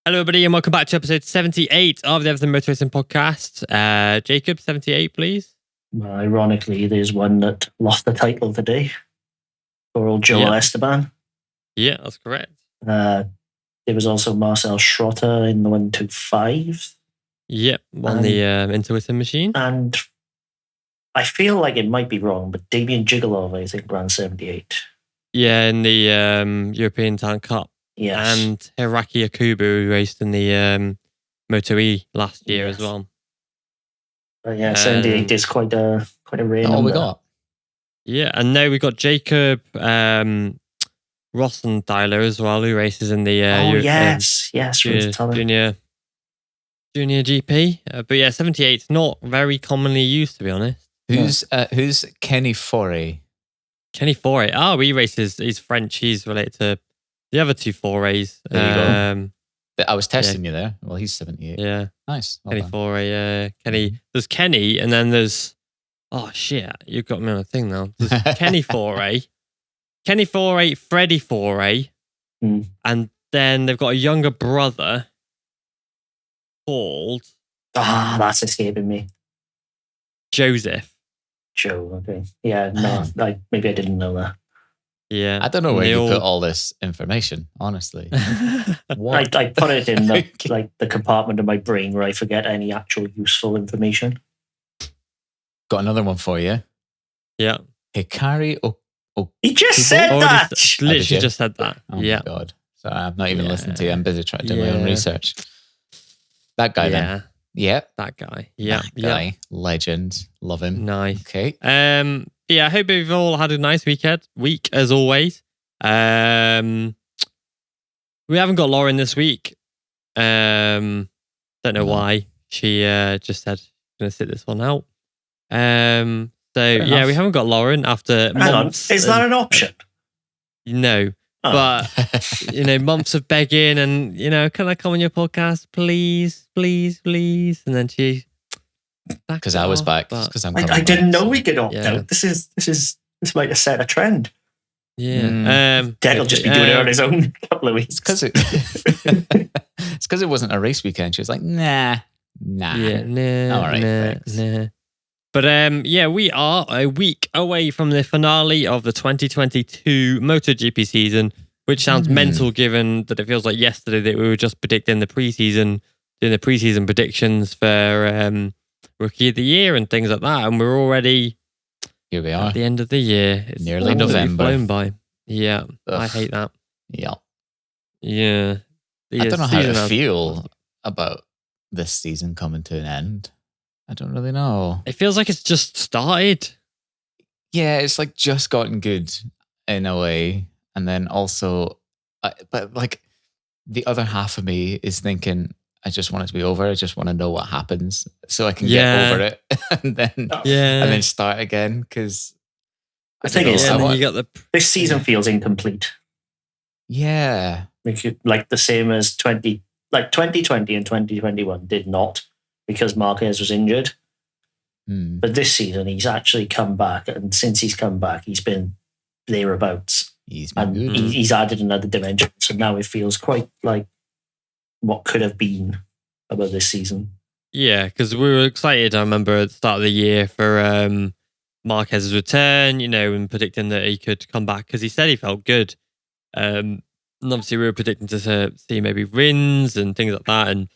Hello, everybody, and welcome back to episode 78 of the Everything Motor Racing podcast. Jacob, 78, please. Well, ironically, there's one that lost the title today. Poor old Joel Esteban. Yeah, that's correct. There was also Marcel Schrotter in the 125. Yep, on the Intuitive machine. And I feel like it might be wrong, but Damien Gigolov, I think, ran 78. Yeah, in the European Talent Cup. Yes. And Hiraki Akubu, who raced in the Moto E last year as well. But yeah, 78 is quite a rare number. All we got. Yeah, and now we've got Jacob Rossendeiler as well, who races in the JuniorGP. But yeah, 78, not very commonly used, to be honest. Who's Kenny Foray? Kenny Foray. Oh, he races. He's French. He's related to the other two Forays. There you go. I was testing you there. Well, he's 78. Yeah. Nice. Kenny Foray. Kenny. There's Kenny, and then there's... Oh, shit. You've got me on a thing now. There's Kenny Foray. Kenny Foray, Freddie Foray. And then they've got a younger brother called... that's escaping me. Joseph. Joe, okay. Yeah, no, maybe I didn't know that. Yeah. I don't know where you put all this information, honestly. What? I put it in the compartment of my brain where I forget any actual useful information. Got another one for you. Yeah. Hikari He just said that! Literally just said that. Oh my God. Sorry, I'm not even listening to you. I'm busy trying to do my own research. That guy then. Yeah. That guy. Yeah. That guy. Legend. Love him. Nice. Okay. Yeah, I hope you've all had a nice week as always. We haven't got Lauren this week. Don't know why. She just said she's going to sit this one out. We haven't got Lauren after months. Is that an option? No. But, months of begging and, can I come on your podcast? Please, please, please. And then she... Because I was back. Because I didn't know we could opt out. This might have set a trend. Yeah. Dad will just be doing it on his own in a couple of weeks. It's because it wasn't a race weekend. She was like, nah. Yeah, nah. All right, thanks. Nah. But we are a week away from the finale of the 2022 MotoGP season, which sounds mental given that it feels like yesterday that we were just predicting doing the preseason predictions for Rookie of the Year and things like that, and we're already here. We are at the end of the year. It's nearly November. Flown by. Yeah, ugh. I hate that. Yeah. I don't know how to feel about this season coming to an end. I don't really know. It feels like it's just started. Yeah, it's like just gotten good in a way, and then also, but like the other half of me is thinking, I just want it to be over. I just want to know what happens so I can get over it and then start again. Because the thing is, this season feels incomplete. Yeah, like the same as 2020 and 2021 did not, because Marquez was injured. But this season, he's actually come back, and since he's come back, he's been thereabouts. He's been good. He's added another dimension. So now it feels quite like what could have been about this season. Yeah, because we were excited, I remember, at the start of the year for Marquez's return, and predicting that he could come back because he said he felt good. And obviously we were predicting to see maybe wins and things like that. And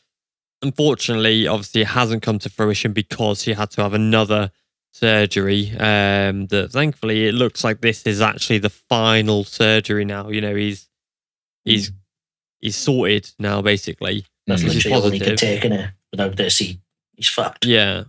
unfortunately, obviously it hasn't come to fruition because he had to have another surgery. That thankfully it looks like this is actually the final surgery now. He's sorted now, basically. That's literally all he could take in it. Without this, he's fucked. Yeah.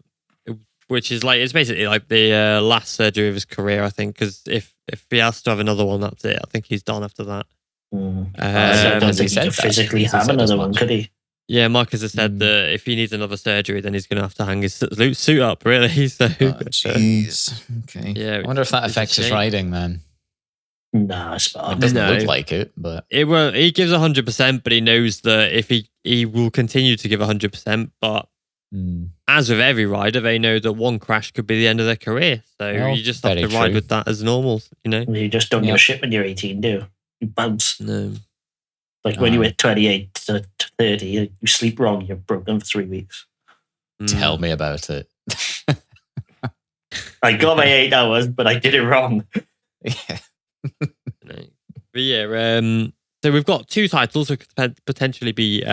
Which is it's basically like the last surgery of his career, I think, because if he has to have another one, that's it. I think he's done after that. I don't think he could physically have another one, could he? Yeah, Marcus has said that if he needs another surgery, then he's going to have to hang his suit up, really. So, jeez. Okay. Yeah, I wonder if that affects his riding, man. Nah, it's fine. It doesn't look like it, but he gives 100%, but he knows that if he will continue to give 100%. But as with every rider, they know that one crash could be the end of their career. So you just have to ride with that as normal, You just don't give a shit when you're 18, do you? You bounce. No. Like when you hit 28 to 30, you sleep wrong, you're broken for 3 weeks. Tell me about it. I got my 8 hours, but I did it wrong. Yeah. But yeah, so we've got 2 titles that could potentially be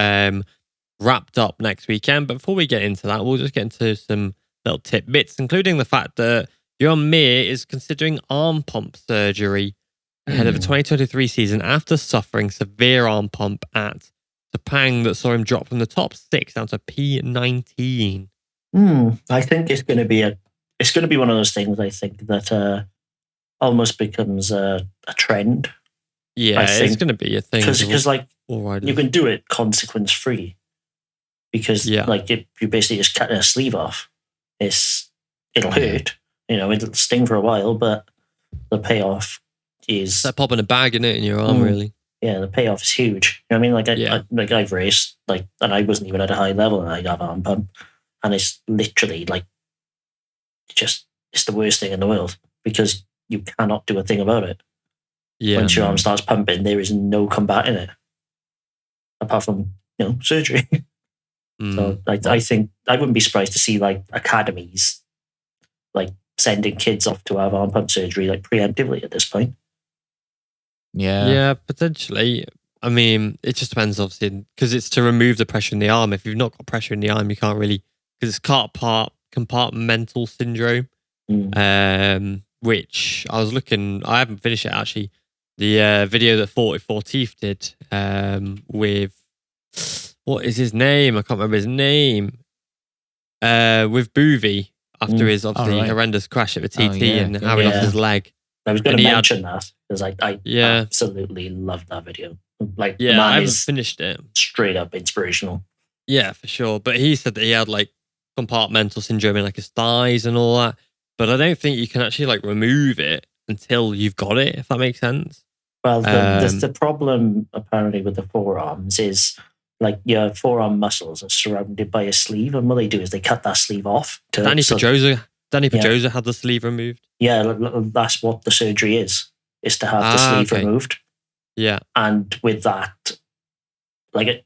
wrapped up next weekend. But before we get into that, we'll just get into some little tidbits, including the fact that Johan Mir is considering arm pump surgery ahead of the 2023 season after suffering severe arm pump at Sepang that saw him drop from the top 6 down to P19. I think it's going to be one of those things. I think that almost becomes a trend. Yeah, it's going to be a thing because like you can do it consequence free because like you basically just cut a sleeve off. It'll hurt, it'll sting for a while, but the payoff is it's like popping a bag in your arm, really. Yeah, the payoff is huge. I mean, I've raced and I wasn't even at a high level, and I'd have arm pump, and it's literally like it's the worst thing in the world because you cannot do a thing about it. Yeah, once your arm starts pumping, there is no combating it apart from surgery. So I think I wouldn't be surprised to see like academies like sending kids off to have arm pump surgery like preemptively at this point. Yeah, potentially. I mean, it just depends, obviously, because it's to remove the pressure in the arm. If you've not got pressure in the arm, you can't really, because it's compartmental syndrome, which I was looking, I haven't finished it actually. The video that 44 Teeth did with, what is his name? I can't remember his name. With Boovy after his obviously horrendous crash at the TT and how he lost his leg. I was going to mention that because I absolutely loved that video. Like, the man I haven't is finished it. Straight up inspirational. Yeah, for sure. But he said that he had like compartmental syndrome in like his thighs and all that. But I don't think you can actually like remove it until you've got it, if that makes sense. Well, the problem apparently with the forearms is like your forearm muscles are surrounded by a sleeve, and what they do is they cut that sleeve off. Danny Pedrosa had the sleeve removed. Yeah, that's what the surgery is to have the sleeve removed. Yeah. And with that, like,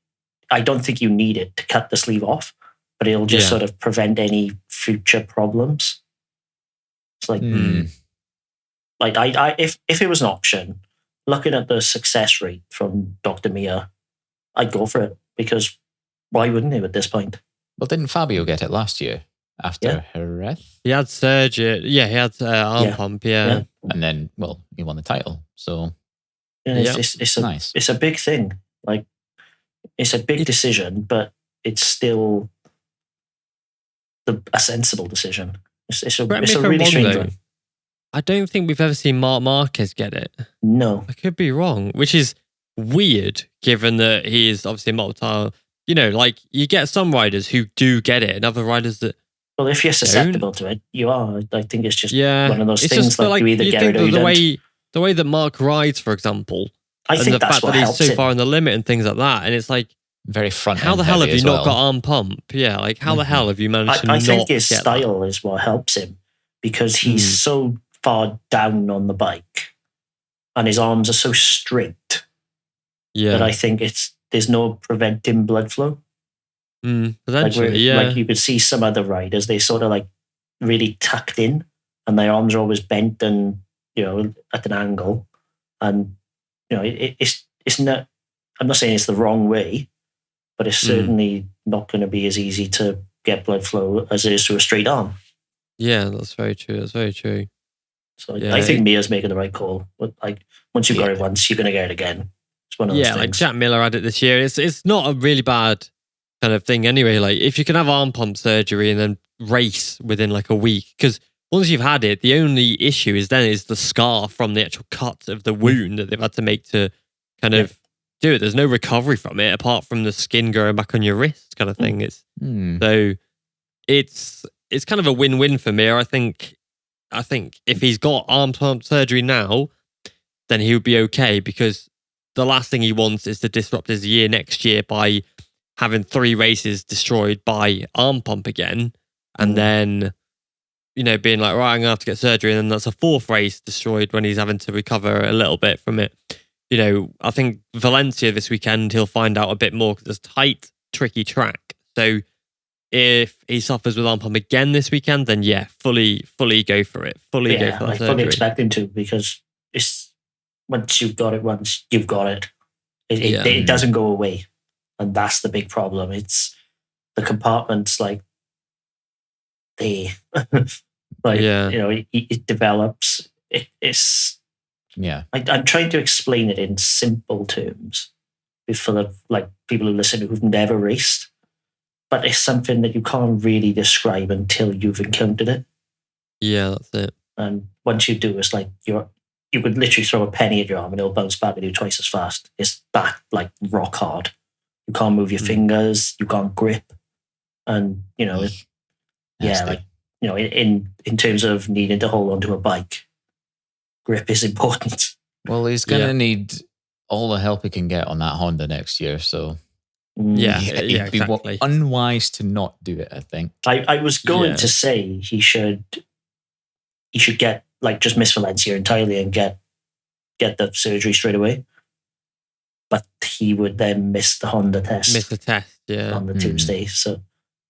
I don't think you need it to cut the sleeve off, but it'll just sort of prevent any future problems. It's like, if it was an option, looking at the success rate from Dr. Mir, I'd go for it because why wouldn't he at this point? Well, didn't Fabio get it last year after Jerez? He had surgery. Yeah, he had arm pump. Yeah. And then, well, he won the title. So it's nice. It's a big thing. Like, it's a big decision, but it's still a sensible decision. It's a really strange one. I don't think we've ever seen Marc Marquez get it. No. I could be wrong, which is weird given that he is obviously a multi-time. Like you get some riders who do get it and other riders that well, if you're susceptible to it, you are. I think it's just one of those things just like you either get it or you don't. The way that Mark rides, for example, I think the that's fact what that he's helps so him. far in the limit and things like that, and it's like very front. How the hell have you not got arm pump? Yeah, like how the hell have you managed to not get that? I think his style is what helps him because he's so far down on the bike and his arms are so straight that I think there's no preventing blood flow. Potentially, like you could see some other riders, they sort of like really tucked in and their arms are always bent and at an angle, and it's not. I'm not saying it's the wrong way, but it's certainly not going to be as easy to get blood flow as it is to a straight arm. Yeah, that's very true. That's very true. So I think Mia's making the right call. But like once you've got it once, you're going to get it again. It's one of those things. Like Jack Miller had it this year. It's not a really bad kind of thing anyway. Like if you can have arm pump surgery and then race within like a week, because once you've had it, the only issue is the scar from the actual cut of the wound that they've had to make to kind of do it. There's no recovery from it apart from the skin going back on your wrist kind of thing. So it's kind of a win-win for me. I think if he's got arm pump surgery now, then he would be okay, because the last thing he wants is to disrupt his year next year by having 3 races destroyed by arm pump again, and then being like, right, I'm gonna have to get surgery, and then that's a 4th race destroyed when he's having to recover a little bit from it. I think Valencia this weekend, he'll find out a bit more because it's a tight, tricky track. So if he suffers with arm pump again this weekend, then fully go for it. Fully go for that I surgery. fully expect him to, because once you've got it. It doesn't go away. And that's the big problem. It's the compartments, like, it develops. It's I'm trying to explain it in simple terms for the people who listen who've never raced, but it's something that you can't really describe until you've encountered it. Yeah, that's it. And once you do, it's like you could literally throw a penny at your arm and it'll bounce back at you twice as fast. It's that rock hard. You can't move your fingers. You can't grip, and in terms of needing to hold onto a bike, grip is important. Well, he's going to need all the help he can get on that Honda next year. So it'd be unwise to not do it, I think. I was going to say he should get just miss Valencia entirely and get the surgery straight away. But he would then miss the Honda test. Miss the test, on the Tuesday. So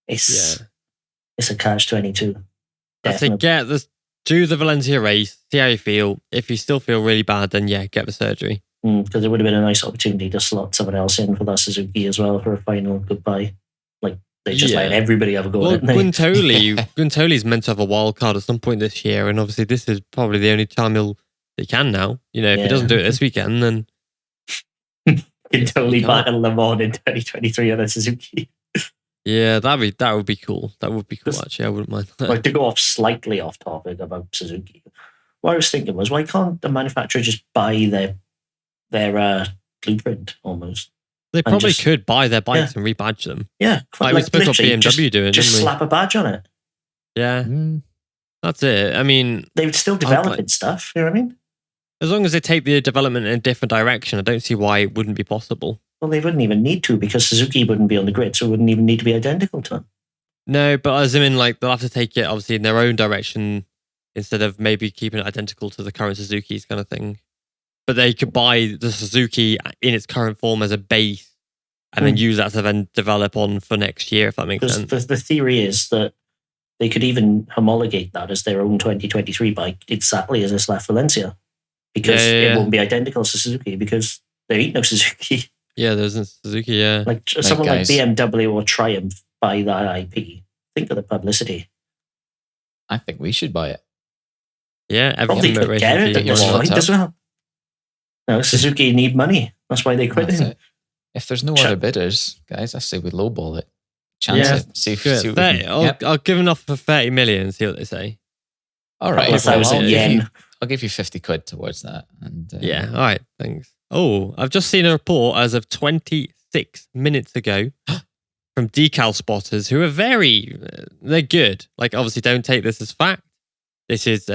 it's a catch-22. I think do the Valencia race, see how you feel. If you still feel really bad, then get the surgery. Because it would have been a nice opportunity to slot someone else in for that Suzuki as well for a final goodbye. They just let everybody have a go. Well, Guintoli's meant to have a wild card at some point this year, and obviously this is probably the only time he can now. If he doesn't do it this weekend, then Guintoli back at Le Mans in 2023 on a Suzuki. Yeah, that would be cool. That would be cool, actually. I wouldn't mind that. To go off slightly off topic about Suzuki, what I was thinking was, why can't the manufacturer just buy their blueprint almost? They probably could buy their bikes and rebadge them. Yeah. We spoke about BMW doing, just slap a badge on it. Yeah. That's it. I mean, they would still develop stuff. You know what I mean? As long as they take the development in a different direction, I don't see why it wouldn't be possible. Well, they wouldn't even need to, because Suzuki wouldn't be on the grid, so it wouldn't even need to be identical to them. No, but as in, they'll have to take it, obviously, in their own direction instead of maybe keeping it identical to the current Suzuki's kind of thing. But they could buy the Suzuki in its current form as a base and then use that to then develop on for next year, if that makes sense. The theory is that they could even homologate that as their own 2023 bike exactly as it's left Valencia. Because it won't be identical to Suzuki, because there ain't no Suzuki. Yeah, there's no Suzuki, yeah. Someone like BMW or Triumph buy that IP. Think of the publicity. I think we should buy it. Yeah, everything about racing. Get it at this point as well. No, Suzuki need money. That's why they quit him. If there's no other bidders, guys, I say we lowball it. Chance it. See what we can, I'll give enough for 30 million, see what they say. All right. I'll give you 50 quid towards that. And all right, thanks. Oh, I've just seen a report as of 26 minutes ago from Decal Spotters, who are they're good. Obviously, don't take this as fact. This is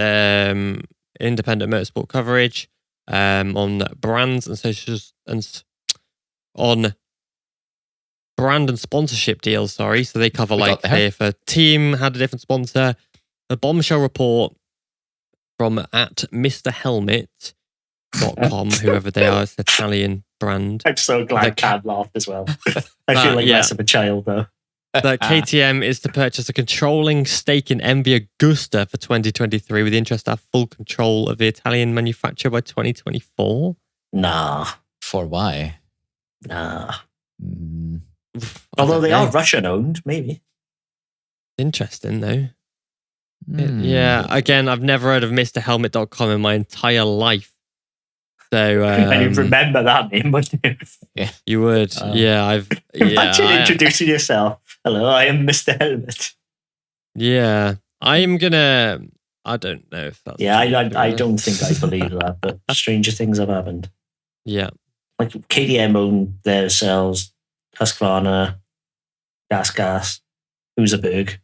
independent motorsport coverage on brands and socials and on brand and sponsorship deals. Sorry, so they cover if a team had a different sponsor. A bombshell report from at MrHelmet.com, whoever they are, it's an Italian brand. I'm so glad Cam laughed as well. I feel like less of a child though. That KTM is to purchase a controlling stake in MV Agusta for 2023 with the interest to have full control of the Italian manufacturer by 2024. Nah. For why? Nah. Although they are Russian owned, maybe. Interesting though. Yeah, again, I've never heard of MrHelmet.com in my entire life. So, and you'd remember that name, wouldn't you? Yeah, you would. Imagine introducing yourself. Hello, I am Mr. Helmet. Yeah, I am gonna. I don't know if that's. Yeah, I don't think I believe that, but stranger things have happened. Yeah, KTM own themselves, Husqvarna, Gas, Husaberg.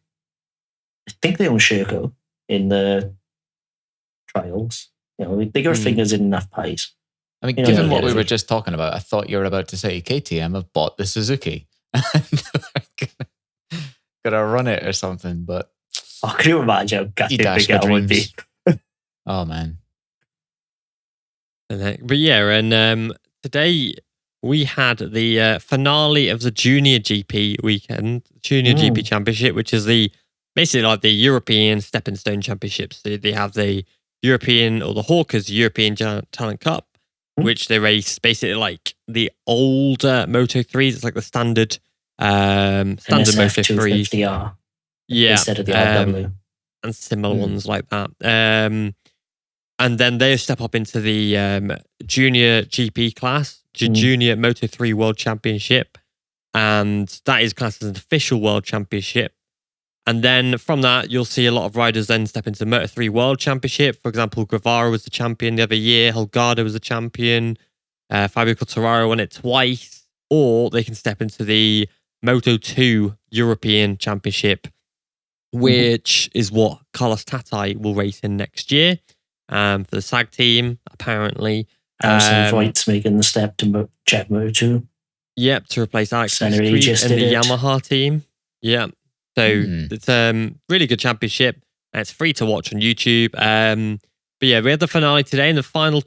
I think they own Sherco in the trials. They got fingers in enough pies. I mean, given what we were just talking about, I thought you were about to say KTM have bought the Suzuki. Gotta run it or something, but... Oh, can you imagine how gutted Miguel would be? Oh, man. But yeah, and today we had the finale of the JuniorGP weekend, JuniorGP Championship, which is basically like the European Stepping Stone Championships. So they have the European, or the Hawkers European Talent Cup, which they race basically like the older Moto3s. It's like the standard Moto3. Yeah. Instead of the RW. And similar ones like that. And then they step up into the Junior GP class, Junior Moto3 World Championship. And that is classed as an official World Championship. And then from that, you'll see a lot of riders then step into Moto3 World Championship. For example, Guevara was the champion the other year. Holgado was the champion. Fabio Quartararo won it twice. Or they can step into the Moto2 European Championship, which is what Carlos Tatai will race in next year for the SAG team, apparently. Harrison Voigt's making the step to Jet Moto2. Yep, to replace Alex Street in the Yamaha team. Yep. So it's a really good championship. And it's free to watch on YouTube. But yeah, we had the finale today, and the final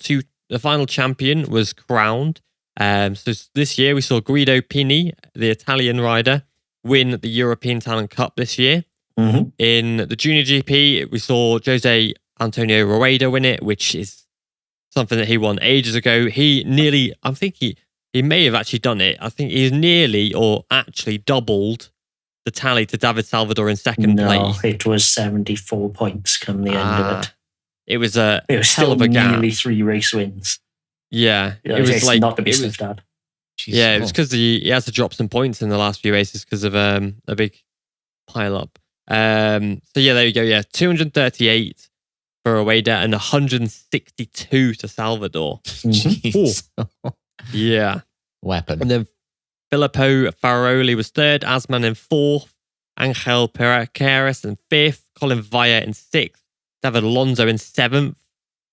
champion was crowned. So this year we saw Guido Pini, the Italian rider, win the European Talent Cup this year. In the Junior GP, we saw Jose Antonio Rueda win it, which is something that he won ages ago. He nearly, I think he may have actually done it. I think he's nearly or actually doubled the tally to David Salvador in second place. No, it was 74 points come the end of it. It was a hell still of a gap. Nearly 3 race wins. Yeah, it was like not to be sniffed at. Yeah, it was because he has to drop some points in the last few races because of a big pile up. So yeah, there you go. Yeah, 238 for Rueda and 162 to Salvador. Yeah, weapon. And then Filippo Faroli was third, Asman in fourth, Angel Perez in fifth, Colin Vaya in sixth, David Alonso in seventh.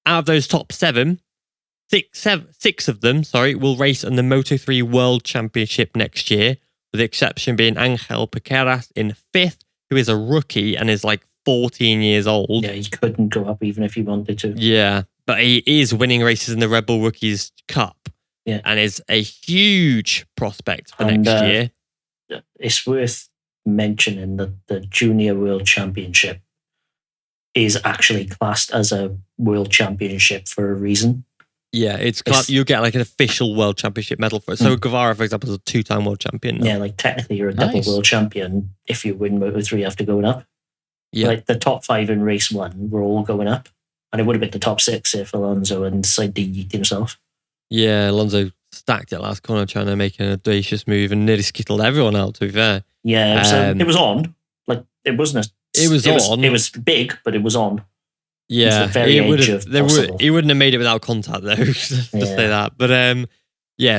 Out of those top six of them, will race in the Moto3 World Championship next year, with the exception being Angel Perez in fifth, who is a rookie and is like 14 years old. Yeah, he couldn't go up even if he wanted to. Yeah, but he is winning races in the Red Bull Rookies Cup. Yeah. And is a huge prospect for next year. It's worth mentioning that the Junior World Championship is actually classed as a World Championship for a reason. Yeah, you get like an official World Championship medal for it. So Guevara, for example, is a 2-time world champion now. Yeah, like technically you're a double world champion if you win Moto3 after going up. Yeah. Like the top 5 in race 1 were all going up. And it would have been the top 6 if Alonso and Saidi yeeted himself. Yeah, Alonso stacked it last corner trying to make an audacious move and nearly skittled everyone out, to be fair. Yeah, it was on. Like, it wasn't It was big, but it was on. Yeah, he wouldn't have made it without contact, though, to say that. But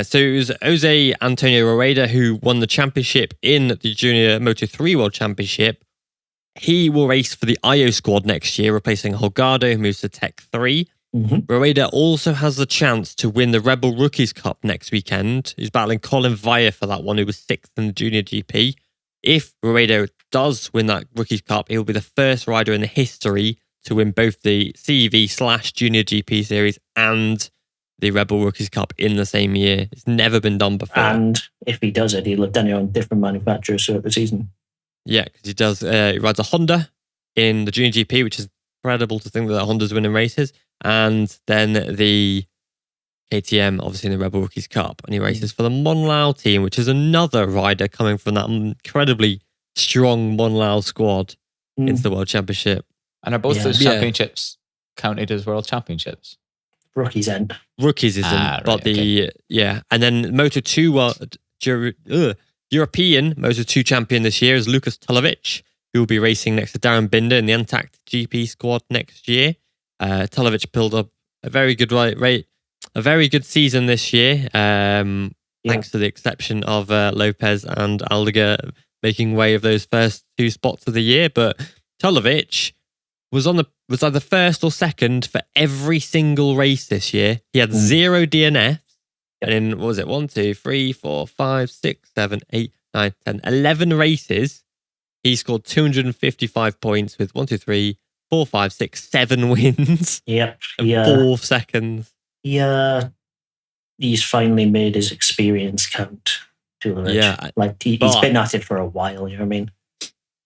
so it was Jose Antonio Rueda who won the championship in the Junior Moto3 World Championship. He will race for the IO squad next year, replacing Holgado, who moves to Tech 3. Rueda also has the chance to win the Red Bull Rookies Cup next weekend. He's battling Colin Vaya for that one, who was 6th in the Junior GP. If Rueda does win that Rookies Cup, he will be the first rider in the history to win both the CEV/Junior GP series and the Red Bull Rookies Cup in the same year. It's never been done before. And if he does it, he'll have done it on different manufacturers throughout the season. Yeah, because he does. He rides a Honda in the Junior GP, which is incredible to think that Honda's winning races. And then the KTM, obviously in the Red Bull Rookies Cup. And he races for the Monlau team, which is another rider coming from that incredibly strong Monlau squad into the World Championship. And are both those championships counted as World Championships? Rookies isn't. But and then Moto2 European Moto2 champion this year is Lukas Tulovic, who will be racing next to Darren Binder in the Antact GP squad next year. Tulovic built up a very good season this year, thanks to the exception of Lopez and Aldegar making way of those first 2 spots of the year. But Tulovic was either first or second for every single race this year. He had 0 DNFs. And in, 1, 2, 3, 4, 5, 6, 7, 8, 9, 10, 11 races, he scored 255 points with 1, 2, 3, 4, 5, 6, 7 wins. Yep. And 4 seconds. He's finally made his experience count, Tulovic. Yeah, like he's been at it for a while. You know what I mean?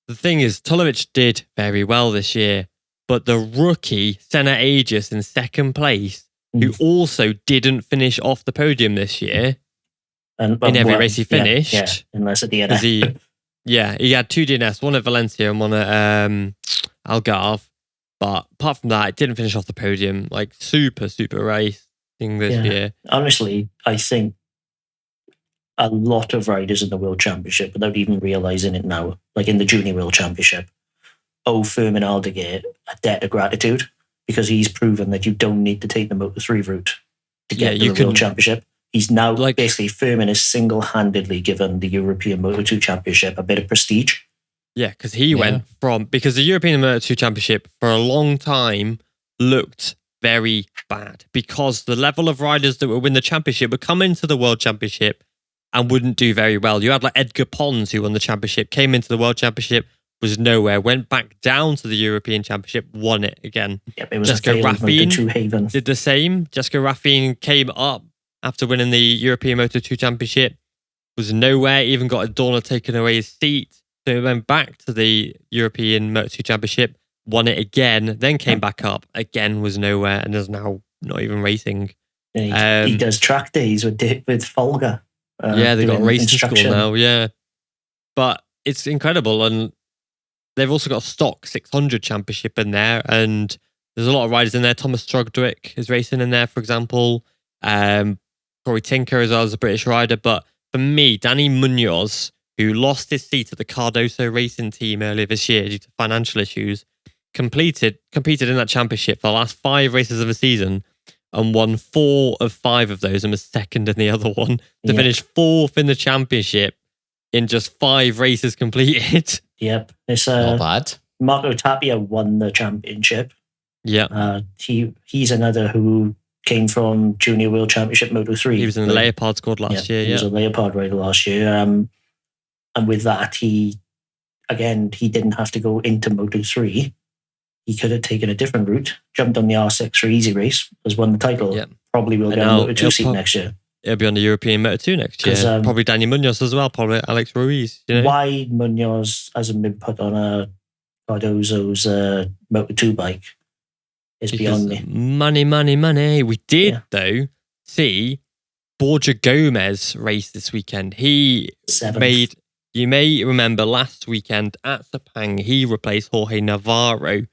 The thing is, Tulovic did very well this year, but the rookie Senna Aegis in second place, who also didn't finish off the podium this year, in every race he finished, unless at the end. He had 2 DNS, one at Valencia and one at Algarve. But apart from that, it didn't finish off the podium. Like super race thing this year. Honestly, I think a lot of riders in the World Championship, without even realising it now, like in the Junior World Championship, owe Firmin Aldeguer a debt of gratitude because he's proven that you don't need to take the Moto3 route to get to the World Championship. He's now basically Firmin is single-handedly given the European Moto2 Championship a bit of prestige. Yeah, because he went because the European Moto2 Championship for a long time looked very bad because the level of riders that would win the championship would come into the World Championship and wouldn't do very well. You had like Edgar Pons, who won the championship, came into the World Championship, was nowhere, went back down to the European Championship, won it again. Yep, it was Jessica Raffine did the same. Jessica Raffine came up after winning the European Moto2 Championship, was nowhere, even got a Dorna taken away his seat. So he went back to the European Moto2 Championship, won it again, then came back up, again was nowhere, and is now not even racing. He does track days with Folga. They've got racing school now, But it's incredible, and they've also got a stock 600 championship in there, and there's a lot of riders in there. Thomas Strugdwick is racing in there, for example. Corey Tinker as well as a British rider. But for me, Danny Munoz, who lost his seat at the Cardoso racing team earlier this year due to financial issues, competed in that championship for the last 5 races of the season and won 4 of 5 of those and was second in the other one to finish 4th in the championship in just 5 races completed. Yep. It's not bad. Marco Tapia won the championship. Yeah. He's another who came from Junior World Championship Moto3. He was in the Leopard squad last year. He was a Leopard rider last year. And with that, he didn't have to go into Moto3. He could have taken a different route, jumped on the R6 for Easy Race, has won the title. Yep. Probably will get a Moto2 seat next year. It'll be on the European Moto2 next year. Probably Daniel Munoz as well, probably Alex Ruiz. You know? Why Munoz hasn't been put on a Cardozo's Moto2 bike is beyond me. Money. We did, though, see Borja Gomez race this weekend. He 7th. You may remember last weekend at Sepang, he replaced Jorge Navarro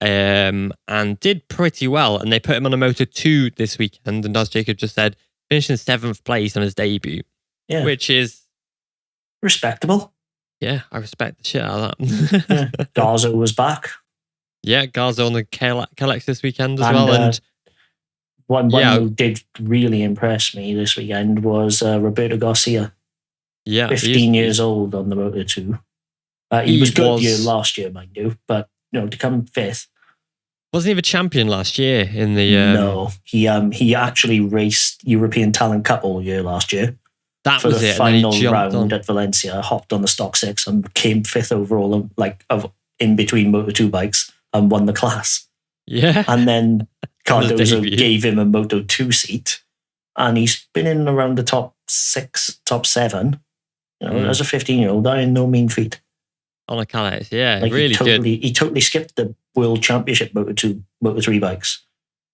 and did pretty well. And they put him on a Moto2 this weekend. And as Jacob just said, finished in 7th place on his debut, which is respectable. Yeah, I respect the shit out of that. Garza was back. Yeah, Garza on the KLX this weekend as well. And one who did really impress me this weekend was Roberto Garcia. Yeah, 15 years old on the Moto2. He was good last year, mind you, but to come 5th. Wasn't he the champion last year in the? No, he actually raced European Talent Cup all year last year. That for was the it. final round at Valencia. Hopped on the stock 6 and came 5th overall, of in between Moto2 bikes, and won the class. Yeah, and then Cardozo gave him a Moto2 seat, and he's been in around the top 6, top 7. As a 15-year-old, that is no mean feat. On a KLX, really good. He totally skipped the World Championship Moto3 bikes.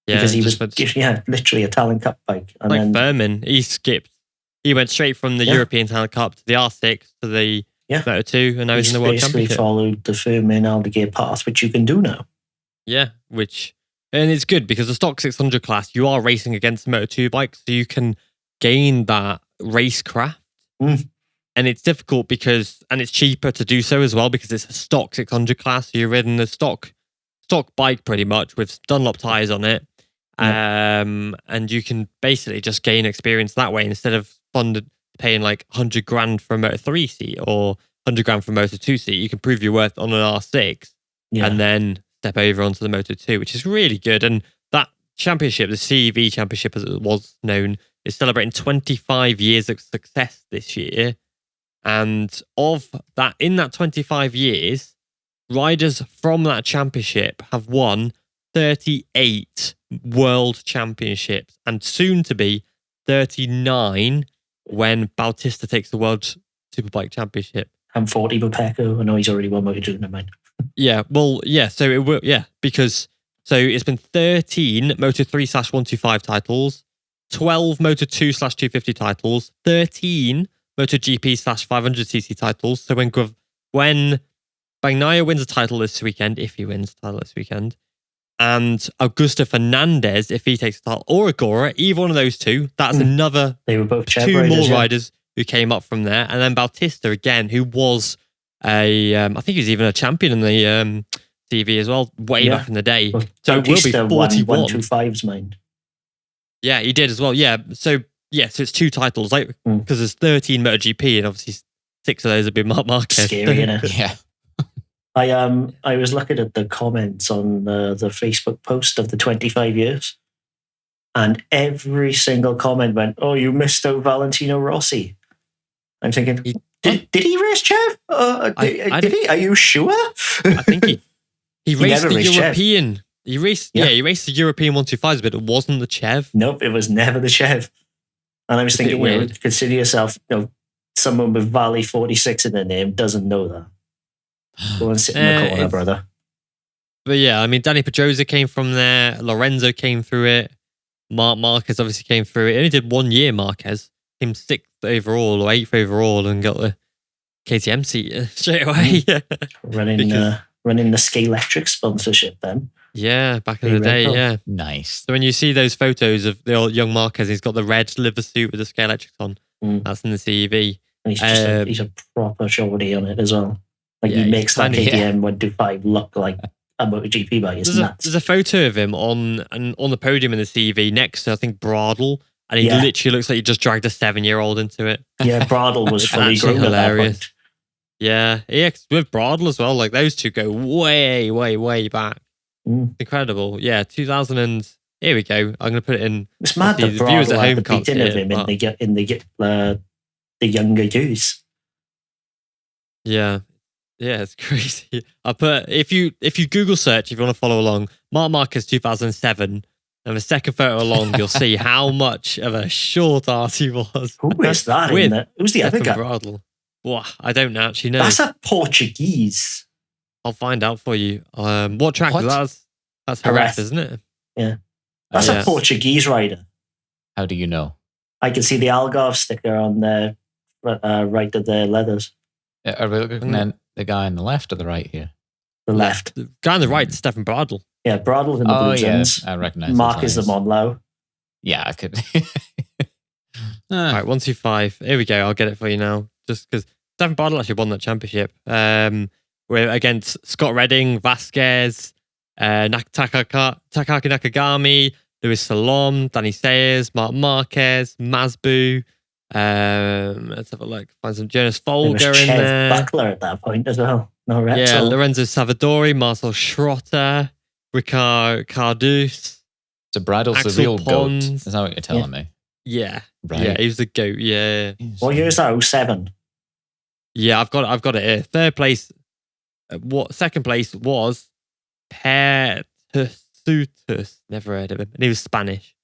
Yeah, because he was literally a Talent Cup bike. And like Firmin, he skipped. He went straight from the European Talent Cup to the R6 to the Moto2, and now he's in the World Championship. He followed the Firmin Aldeguer path, which you can do now. Yeah, and it's good because the stock 600 class, you are racing against Moto2 bikes, so you can gain that racecraft. And it's difficult and it's cheaper to do so as well because it's a stock 600 class. So you're riding the stock bike pretty much with Dunlop tires on it. And you can basically just gain experience that way instead of paying like 100 grand for a Moto3 seat or 100 grand for a Moto2 seat. You can prove your worth on an R6 and then step over onto the Moto2, which is really good. And that championship, the CEV championship as it was known, is celebrating 25 years of success this year. And of that, in that 25 years, riders from that championship have won 38 world championships and soon to be 39 when Bautista takes the world Superbike championship. I'm 40 for Pecco. I know he's already won MotoGP, never mind. Yeah, well, yeah, so it will, yeah, because so it's been 13 Moto3/125 titles, 12 Moto2/250 titles, 13 MotoGP/500cc titles. So when Bagnaia wins a title this weekend, if he wins a title this weekend, and Augusto Fernandez, if he takes a title, or Agora, either one of those two, that's another they were both two riders, more riders who came up from there. And then Bautista again, who was I think he was even a champion in the TV as well, way back in the day. Well, so Bautista it will be 41. 125's mind. Yeah, he did as well. Yeah, so it's two titles, like because there's 13 MotoGP, and obviously 6 of those have been Marc Marquez. Scary, innit? Yeah. I was looking at the comments on the Facebook post of the 25 years, and every single comment went, "Oh, you missed out Valentino Rossi." I'm thinking, did he race Chev? Did he? Are you sure? I think he raced never the raced European. Chev. He raced, he raced the European 125s, but it wasn't the Chev. Nope, it was never the Chev. And I was thinking, consider yourself, someone with Valley 46 in their name doesn't know that. Go and sit in the corner, brother. But yeah, I mean, Danny Pedrosa came from there. Lorenzo came through it. Marc Marquez obviously came through it. He only did 1 year, Marquez. Came 6th overall or 8th overall and got the KTM seat straight away. running the Ski Electric sponsorship then. Yeah, back in the day, yeah. Nice. So when you see those photos of the old young Marquez, he's got the red liver suit with the Ski Electrics on. That's in the CEV. And he's a proper shorty on it as well. Like he makes that KTM 125 look like a MotoGP bike. There's a photo of him on the podium in the CEV next to, I think, Bradle, and he literally looks like he just dragged a 7-year-old into it. Yeah, Bradle was fully grown hilarious. At that point. Yeah, with Bradle as well. Like those two go way, way, way back. Incredible. Yeah, 2000 and here we go. I'm going to put it in. It's mad that Bradle had the beating of him in the younger years. Yeah. Yeah, it's crazy. I put if you Google search, if you want to follow along, Marc Marquez 2007, and the second photo along, you'll see how much of a short ass he was. Who is that? Who's the other guy? Bradle. Well, I don't actually know. That's a Portuguese. I'll find out for you. What track is that? That's Jerez, isn't it? Yeah, that's a Portuguese rider. How do you know? I can see the Algarve sticker on the right of the leathers. Are we looking at the guy on the left or the right here? The left. The guy on the right is Stefan Bradle. Yeah, Bradle's in the blue jeans. I recognize. Mark is the Monlow. Yeah, I could. All right, 125. Here we go. I'll get it for you now. Just because Stefan Bradle actually won that championship. We're against Scott Redding, Vasquez, Takaki Nakagami, Luis Salom, Danny Sayers, Marc Marquez, Masbu. Let's have a look. Find some Jonas Folger in there. Buckler at that point as well. No Repsol. Yeah, Lorenzo Savadori, Marcel Schrotter, Ricard Cardus. So Bradle's the real goat. Is that what you're telling me? Yeah. Right. Yeah, he was the goat. Yeah. What year is that? 07? Yeah, I've got it here. Third place. Second place was Pertusutus. Never heard of him. And he was Spanish.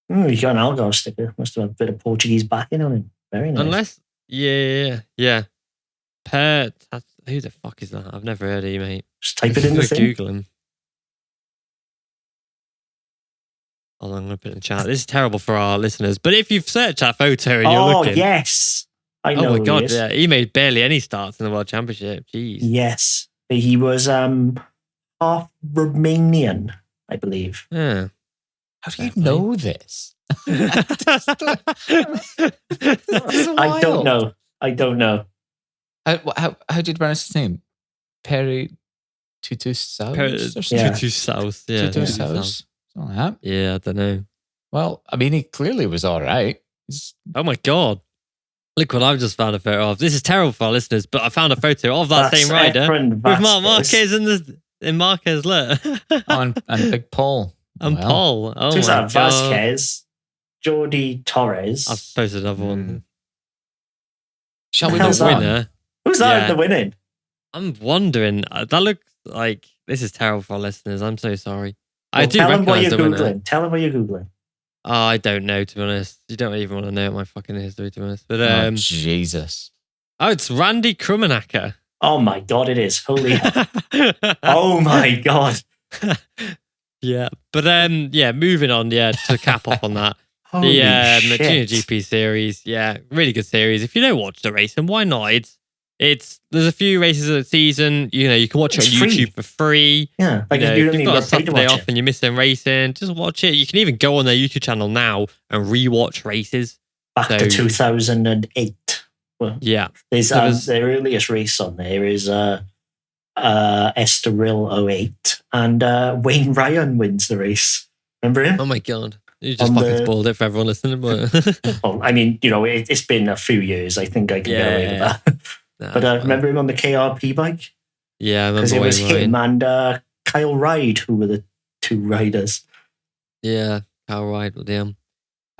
He got an Algarve sticker. Must have a bit of Portuguese backing on him. Very nice. Yeah. Who the fuck is that? I've never heard of you, mate. Just type it in the thing. Google him. Hold on, I'm going to put it in the chat. This is terrible for our listeners. But if you've searched that photo and you're looking... Oh, yes. I know. Oh, my God. Yeah, he made barely any starts in the World Championship. Jeez. Yes. He was half Romanian, I believe. Yeah. How do you know this? I don't know. How did you pronounce his name? Perry Tutusaus? Tutusaus. Yeah. Tutusaus. Something like that. Yeah, I don't know. Well, I mean, he clearly was all right. Oh my God. Look what I've just found a photo of. This is terrible for our listeners, but I found a photo of that same rider with Marc Marquez in Marquez. Look. And Big Paul. And Paul. Oh my God. Vasquez, Jordi Torres. I've posted another one. Shall we go on? Winner? Who's that in the winning? I'm wondering. That looks like This is terrible for our listeners. I'm so sorry. Well, I do tell them what recognize you're the winner. Googling. Tell them what you're Googling. Oh, I don't know, to be honest. You don't even want to know my fucking history, to be honest. But Oh, Jesus. oh, it's Randy Krummenacher. Oh my God, it is. Holy hell. Oh my God. Yeah. But yeah, moving on, to cap off on that. Holy The shit. JuniorGP series, really good series. If you don't watch the racing, why not? There's a few races of the season. You can watch it on It's free. YouTube for free. Yeah, like if you don't you've even got a got paid to Saturday watch off it. and you're missing racing, just watch it. You can even go on their YouTube channel now and rewatch races. Back to 2008. Well, Yeah. there's So their earliest race on there is Estoril 08, and Wayne Ryan wins the race. Remember him? Oh my God. You just On fucking the- spoiled it for everyone listening. But Well, I mean, it's been a few years. I think I can get away with that. Nah, But fine. remember him on the KRP bike? Yeah, I Because remember it was Wayne Ryan. him and Kyle Ride who were the two riders. Yeah, Kyle Ride, but damn.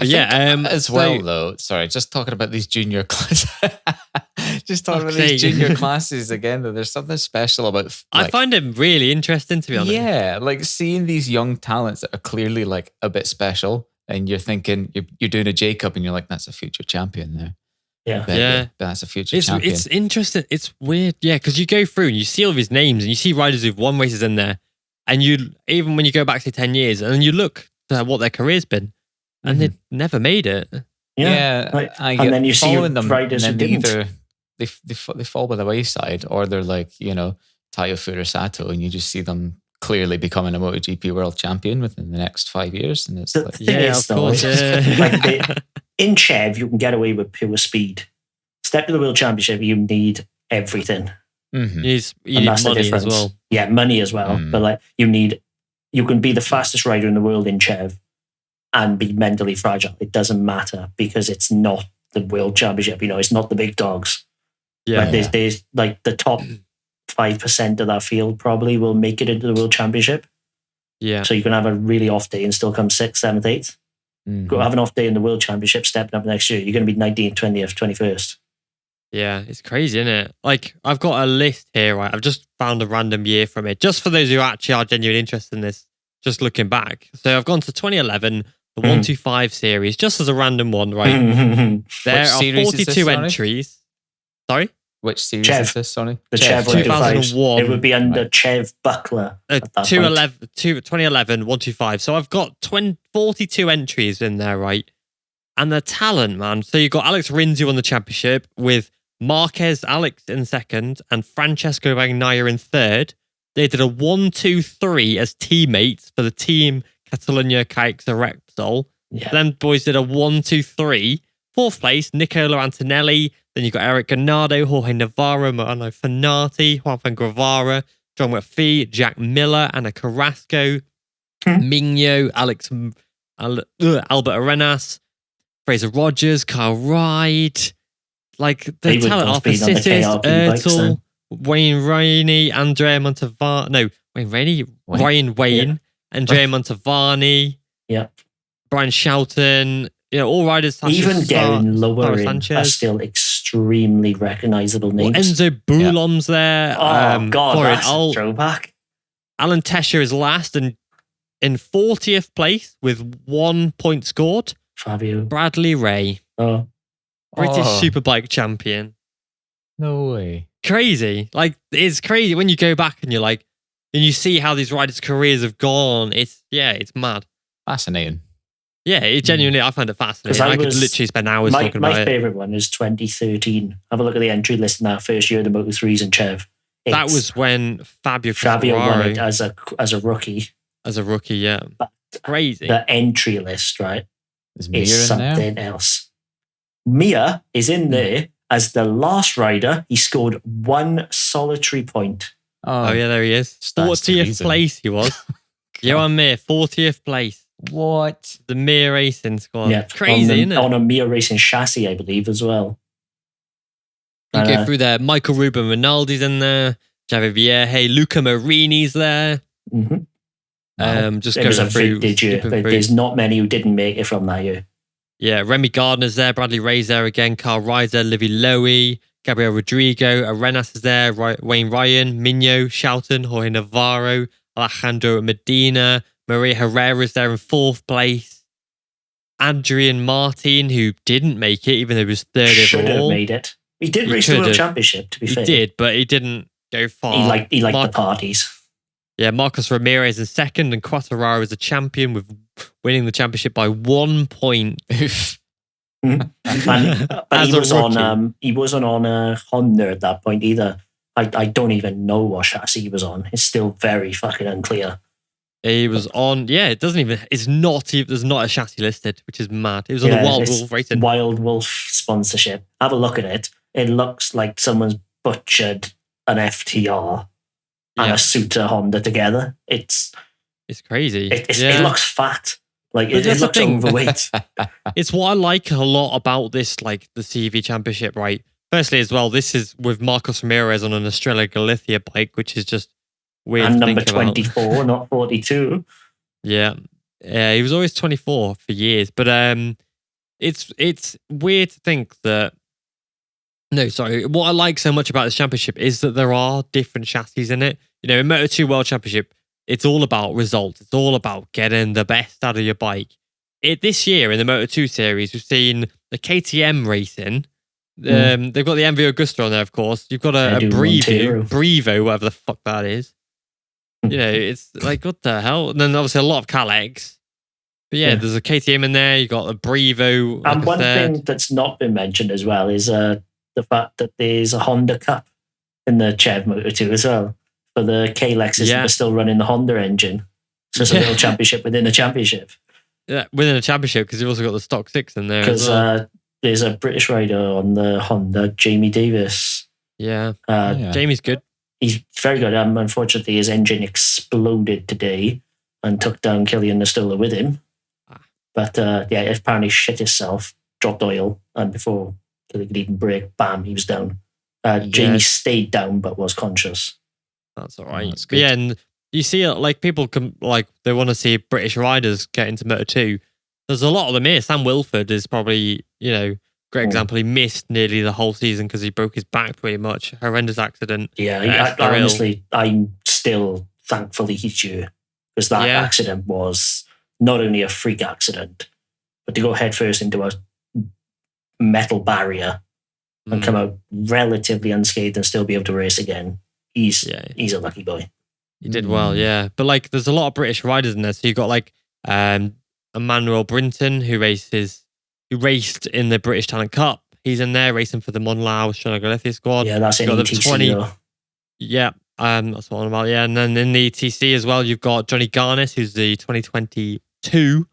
I Yeah, think as well, though. Sorry, just talking about these junior classes. Just talking about these junior classes again. Though, there's something special about. I find it really interesting, to be honest. Yeah, like seeing these young talents that are clearly like a bit special, and you're thinking you're doing a Jacob, and you're like, that's a future champion there. Yeah. Yeah. That's a future champion. It's interesting. It's weird. Yeah, because you go through and you see all of his names and you see riders who've won races in there. And even when you go back, say, 10 years, and you look at what their career's been, and they've never made it. Yeah. Like, and then you see riders who didn't. Either they fall by the wayside, or they're like, Tayo Furusato, and you just see them clearly becoming a MotoGP world champion within the next 5 years. And it's The like, thing is, though, course. Yeah. like in Chev, you can get away with pure speed. Step to the World Championship, you need everything. mhm. You need that's the money difference. as well. Yeah, money as well. But like you can be the fastest rider in the world in Chev and be mentally fragile. It doesn't matter because it's not the World Championship. It's not the big dogs. Yeah. Like there's like the top 5% of that field probably will make it into the World Championship. Yeah. So you can have a really off day and still come 6th, 7th, 8th. Mhm. Go have an off day in the World Championship, stepping up next year. You're going to be 19th, 20th, 21st. Yeah, it's crazy, isn't it? Like, I've got a list here, right? I've just found a random year from it, just for those who actually are genuinely interested in this, just looking back. So I've gone to 2011, the 125 series, just as a random one, right? There Which are series is this, 42 sorry? entries. Sorry? Which series Chev. is this, Sonny? The Chev 125. 2001. It would be under Chev Buckler. at that 2011, 125. So I've got 42 entries in there, right? And the talent, man. So you've got Alex Rins, who won the championship, with Marquez Alex in second and Francesco Bagnaia in third. They did a 1-2-3 as teammates for the team Catalunya Caixa Repsol. Yeah. Then boys did a 1-2-3. Fourth place, Nicola Antonelli. Then you've got Eric Ganardo, Jorge Navarro, Mariano Fanati, Juan Van Gravara, John McPhee, Jack Miller, Anna Carrasco, Migno, Albert Arenas, Fraser Rogers, Kyle Ride. Like the They would talent, both Arthur be on the Sittis, KRP bikes then. Ertl, Wayne Rainey, Andrea Montavani. No, Wayne Rainey, Ryan Wayne, Andrea Montavani, Brian Shelton. All riders. Even getting lower Tara in Sanchez. are still extremely recognizable names. Enzo Boulom's there. Oh, God, Florian that's a throwback. Alan Tesher is last and in 40th place with 1 point scored. Fabio. Bradley Ray, Oh, British Superbike champion. No way. Crazy. Like, it's crazy when you go back and you're like, and you see how these riders' careers have gone. It's mad. Fascinating. Yeah, it genuinely, I find it fascinating. 'Cause I could literally spend hours talking about my it. favourite one is 2013. Have a look at the entry list in that first year of the Moto3s in Chev. That was when Fabio won it Quartararo, as a rookie. as a rookie, yeah. But Crazy. The entry list, right, Is Mia is in there? something else. Mia is in there as the last rider. He scored 1 solitary point. Oh, yeah, there he is. Stands to 40th reason. place he was. Johan Mir, 40th place. What? The Mir Racing squad. Yeah, Crazy, isn't it? On a Mia Racing chassis, I believe, as well. You go through there. Michael Ruben Rinaldi's in there. Javier Vieja, Luca Marini's there. Mm-hmm. Just It was a going through. big year. skipping through. There's not many who didn't make it from that year. Yeah, Remy Gardner's there. Bradley Ray's there again. Carl Reiser, Livy Lowy, Gabriel Rodrigo, Arenas is there, Wayne Ryan, Minho, Shelton, Jorge Navarro, Alejandro Medina, Maria Herrera is there in 4th place. Adrian Martin, who didn't make it, even though he was 3rd Should overall. have made it. He did race the World Championship, to be fair. He did, but he didn't go far. He liked the parties. Yeah, Marcos Ramirez in 2nd, and Quartararo is the champion with winning the championship by 1 point. But he wasn't on a Honda at that point either. I don't even know what chassis he was on. It's still very fucking unclear. He was on, there's not a chassis listed, which is mad. It was on the Wild Wolf Racing. Wild Wolf sponsorship. Have a look at it. It looks like someone's butchered an FTR and a Suter Honda together. It's crazy. It looks fat. Like it looks overweight. It's what I like a lot about this, like the CV Championship, right? Firstly, as well, this is with Marcos Ramirez on an Estrella Galicia bike, which is just weird. And to number think 24, about. Not 42. Yeah, he was always 24 for years, but it's weird to think that. No, sorry. What I like so much about this championship is that there are different chassis in it. You know, in Moto2 World Championship, it's all about results. It's all about getting the best out of your bike. This year in the Moto2 series, we've seen the KTM racing. They've got the MV Augusta on there, of course. You've got a Brevo, whatever the fuck that is. You know, it's like, what the hell? And then obviously a lot of Calex. But there's a KTM in there. You got a Brevo. And one thing that's not been mentioned as well is the fact that there's a Honda Cup in the Chev Moto2 as well. For the K-Lexus that are still running the Honda engine. So it's a little championship within a championship. Yeah, within a championship, because you've also got the Stock 6 in there. Because there's a British rider on the Honda, Jamie Davis. Yeah. Jamie's good. He's very good. Unfortunately, his engine exploded today and took down Kilian Nastola with him. But apparently shit himself, dropped oil, and before Kilian could even brake, bam, he was down. Jamie stayed down but was conscious. That's all right. And you see, like, people they want to see British riders get into Moto2. There's a lot of them here. Sam Wilford is probably, great example. He missed nearly the whole season because he broke his back pretty much. Horrendous accident. Yeah, honestly, I'm still thankfully he's due, because that accident was not only a freak accident, but to go headfirst into a metal barrier and come out relatively unscathed and still be able to race again. He's a lucky boy. He did well, yeah. But like, there's a lot of British riders in there. So you got like Emmanuel Brinton, who raced in the British Talent Cup. He's in there racing for the Monlau Estrella Galicia squad. Yeah, that's in ETC. Yeah, that's what I'm about. Yeah, and then in the ETC as well, you've got Johnny Garnis, who's the 2022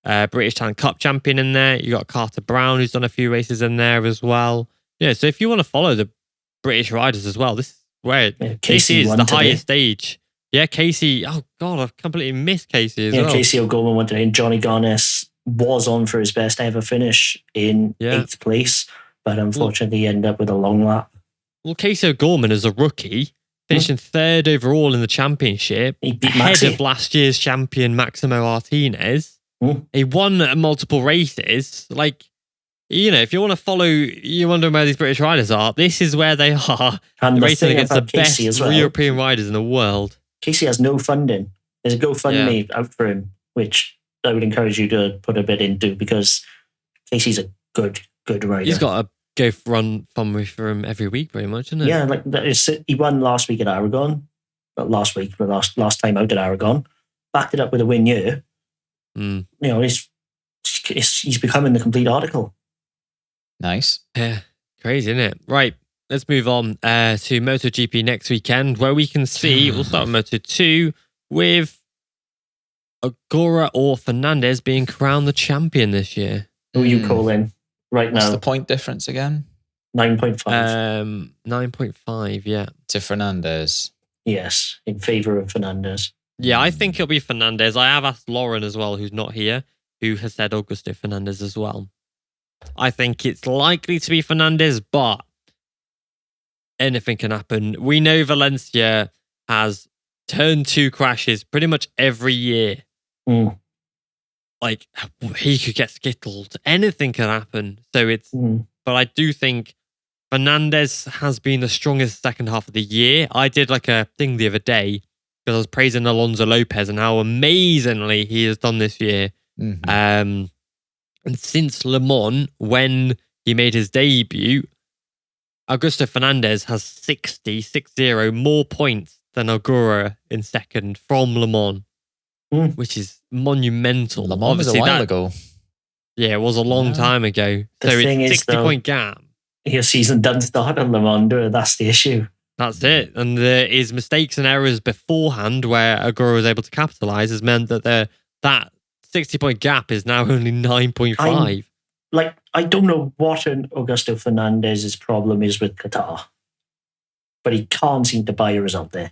British Talent Cup champion in there. You got Carter Brown, who's done a few races in there as well. Yeah, so if you want to follow the British riders as well, this is where Casey is the highest stage. Yeah, Casey. Oh God, I've completely missed Casey as well. Casey O'Gorman won today, and Johnny Garnis was on for his best ever finish in 8th place, but unfortunately he ended up with a long lap. Well, Casey O'Gorman is a rookie, finishing 3rd overall in the championship, ahead of last year's champion Maximo Martinez. He won multiple races. Like, if you want to follow, you're wondering where these British riders are, this is where they are. And racing against the best European riders in the world. Casey has no funding. There's a GoFundMe out for him, which I would encourage you to put a bit into, because Casey's a good rider. He's got a GoFundMe for him every week, pretty much, isn't it? Yeah, like he won last week at Aragon. Not last week, but last time out at Aragon. Backed it up with a win year. He's becoming the complete article. Nice. Yeah, crazy, isn't it? Right, let's move on to MotoGP next weekend, where we can see, we'll start with Moto2, with Agora or Fernandez being crowned the champion this year. Who are you calling right now? What's the point difference again? 9.5. 9.5, yeah. To Fernandez. Yes, in favour of Fernandez. Yeah, I think it'll be Fernandez. I have asked Lauren as well, who's not here, who has said Augusto Fernandez as well. I think it's likely to be Fernandez, but anything can happen. We know Valencia has turn 2 crashes pretty much every year. Like, he could get skittled. Anything can happen. So it's, but I do think Fernandez has been the strongest second half of the year. I did like a thing the other day because I was praising Alonso Lopez and how amazingly he has done this year. And since Le Mans, when he made his debut, Augusto Fernandez has 60 more points than Ogura in second from Le Mans, which is monumental. Le Mans was a while ago. Yeah, it was a long time ago. The so thing it's is, 60-point gap. Your season doesn't start on Le Mans, that's the issue. That's it. And his mistakes and errors beforehand, where Agura was able to capitalise, has meant that that 60-point gap is now only 9.5. I don't know what Augusto Fernandez's problem is with Qatar, but he can't seem to buy a result there.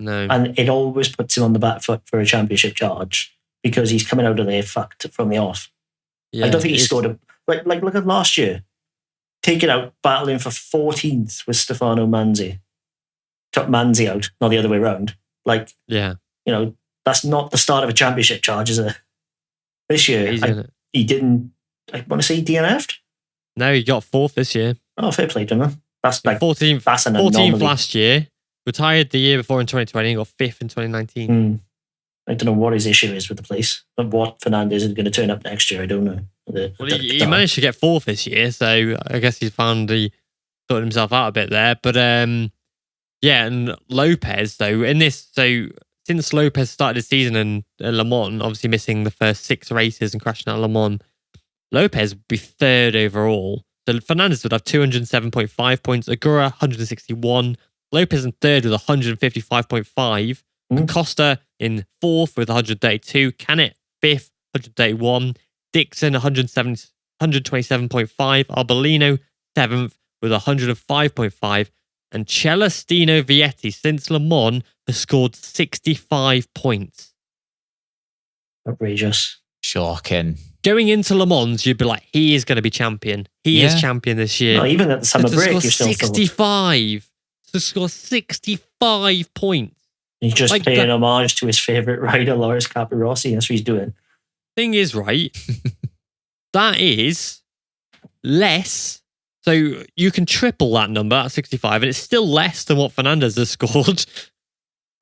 No. And it always puts him on the back foot for a championship charge because he's coming out of there fucked from the off. Yeah, I don't think he scored a... Like, look at last year. Take it out, battling for 14th with Stefano Manzi. Took Manzi out, not the other way around. That's not the start of a championship charge, is it? This year, he didn't... I want to say he DNF'd? No, he got 4th this year. Oh, fair play to him. That's like 14th, that's an 14th anomaly. last year. Retired the year before in 2020 and got 5th in 2019. I don't know what his issue is with the place. But what Fernandez is going to turn up next year, I don't know. He managed to get 4th this year, so I guess he's found he sorted himself out a bit there. But and Lopez, since Lopez started his season in Le Mans, obviously missing the first 6 races and crashing out Le Mans, Lopez would be 3rd overall. So Fernandez would have 207.5 points, Agura 161, Lopez in 3rd with 155.5, Acosta in 4th with 132, Canet 5th, 131, Dixon 127.5, Arbolino 7th with 105.5, and Celestino Vietti since Le Mans has scored 65 points. Outrageous. Shocking. Going into Le Mans, you'd be like, he is going to be champion. He is champion this year. No, even at the summer break, you're still 65. To score 65 points. He's just paying homage to his favourite rider, Loris Capirossi. That's what he's doing. Thing is, right, that is less. So you can triple that number at 65, and it's still less than what Fernandez has scored.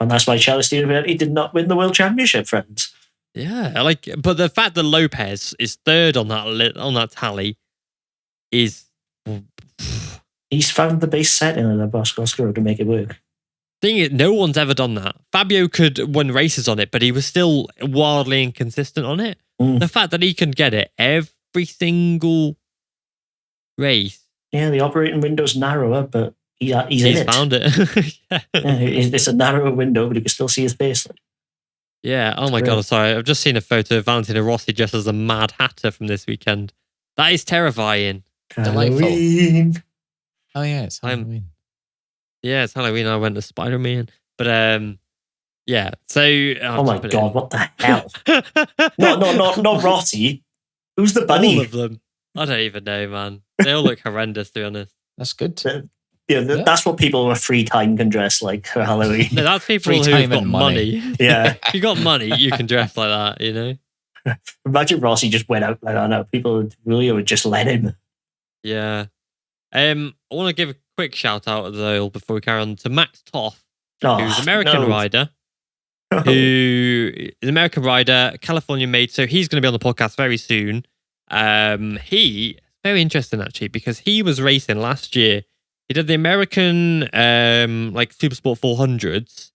And that's why Celestino Vietti did not win the World Championship, friends. Yeah, but the fact that Lopez is 3rd on that tally is... He's found the base setting of the Bosco to make it work. Thing is, no one's ever done that. Fabio could win races on it, but he was still wildly inconsistent on it. The fact that he can get it every single race. Yeah, the operating window's narrower, but he's in it. He's found it. It's a narrower window, but you can still see his face. Yeah, oh my God, I'm sorry. I've just seen a photo of Valentino Rossi dressed as a Mad Hatter from this weekend. That is terrifying. Halloween. Delightful. Oh yeah, it's Halloween. It's Halloween. I went to Spider-Man. But so... oh my God, what the hell? not Rossi. Who's the bunny? All of them. I don't even know, man. They all look horrendous, to be honest. That's good. That's what people with free time can dress like for Halloween. No, that's people who've got money. Yeah. If you got money, you can dress like that, you know? Imagine Rossi just went out like that. No, people really would just let him. Yeah. I want to give a quick shout out, though, before we carry on, to Max Toth, who's an American rider. Who is an American rider, California made. So he's going to be on the podcast very soon. He very interesting actually, because he was racing last year. He did the American Supersport 400s.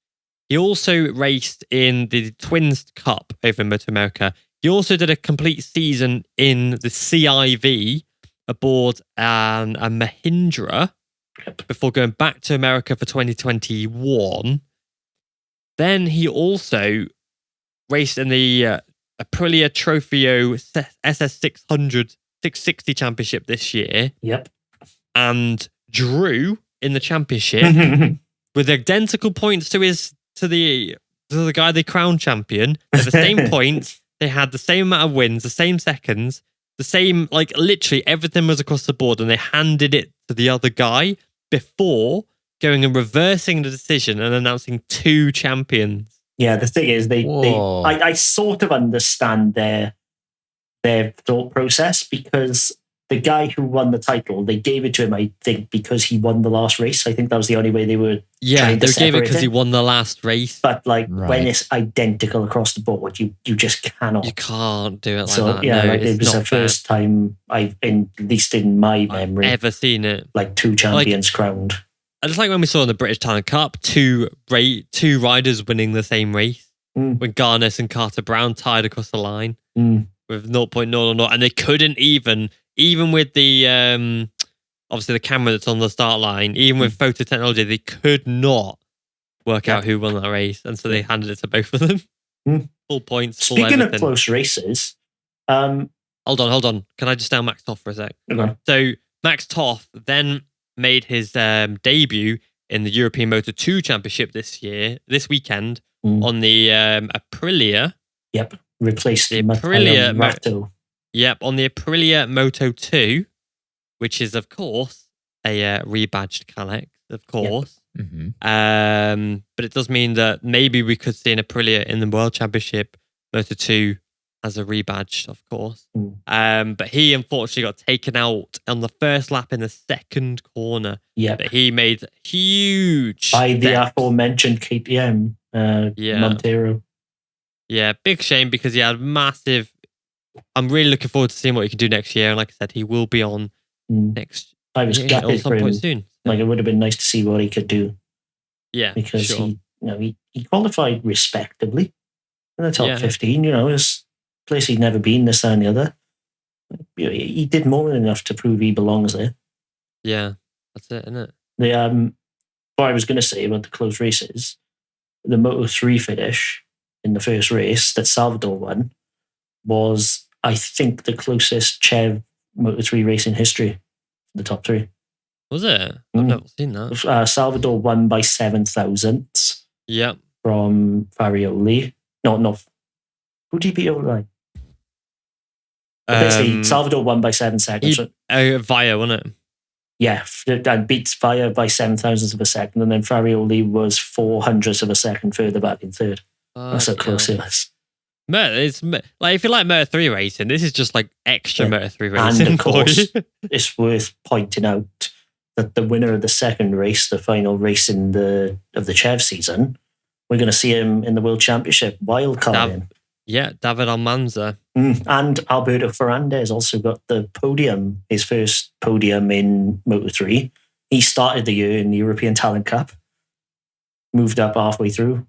He also raced in the Twins Cup over in Moto America. He also did a complete season in the CIV aboard a Mahindra before going back to America for 2021. Then he also raced in the Aprilia Trofeo SS600 660 Championship this year. Yep. And drew in the championship with identical points to the guy they crowned champion. At the same points, they had the same amount of wins, the same seconds, the same, literally everything was across the board, and they handed it to the other guy before going and reversing the decision and announcing 2 champions. Yeah, the thing is, I sort of understand their thought process, because the guy who won the title, they gave it to him, I think, because he won the last race. I think that was the only way they were trying to they gave it because separate he won the last race. But when it's identical across the board, you just cannot. You can't do it like so, that. Yeah, no, it was the first time at least in my memory, I've ever seen it. Like 2 champions crowned. And it's like when we saw in the British Talent Cup, two riders winning the same race. When Garnes and Carter Brown tied across the line with 0.000, and they couldn't even with the obviously the camera that's on the start line, even with photo technology, they could not work out who won that race, and so they handed it to both of them. Full points. Speaking of close races, hold on. Can I just down Max Toff for a sec? Okay. So Max Toff then made his debut in the European Moto2 Championship this weekend on the Aprilia. Yep, replaced the Aprilia Moto. Yep, on the Aprilia Moto2, which is of course a rebadged Kalex, of course. Yep. Mm-hmm. But it does mean that maybe we could see an Aprilia in the World Championship Moto2 as a rebadged, of course. But he unfortunately got taken out on the first lap in the second corner. Yeah, but he made huge by the aforementioned KTM Montero. Yeah, big shame because he had massive. I'm really looking forward to seeing what he can do next year. And like I said, he will be on next. I was gutted for him. Soon. Like, it would have been nice to see what he could do. Yeah, because he qualified respectably in the top 15. His place he'd never been, this and the other. He did more than enough to prove he belongs there. Yeah, that's it, isn't it? What I was going to say about the close races, the Moto3 finish in the first race that Salvador won was, I think, the closest Chev Moto3 race in history. The top 3. Was it? I've never seen that. Salvador won by 7 thousandths. Yep. From Farioli. No. Who did he beat over the line? Basically, Salvador won by 7 seconds. Via, wasn't it? Yeah, and beats Via by 7 thousandths of a second, and then Farioli was 400ths of a second further back in third. That's how close it was. It's like, if you like Moto3 racing, this is just like extra Moto3 racing. And of course, it's worth pointing out that the winner of the second race, the final race of the Chev season, we're going to see him in the World Championship wildcarding. David Almanza. And Alberto Ferrandez also got the podium, his first podium in Moto3. He started the year in the European Talent Cup, moved up halfway through,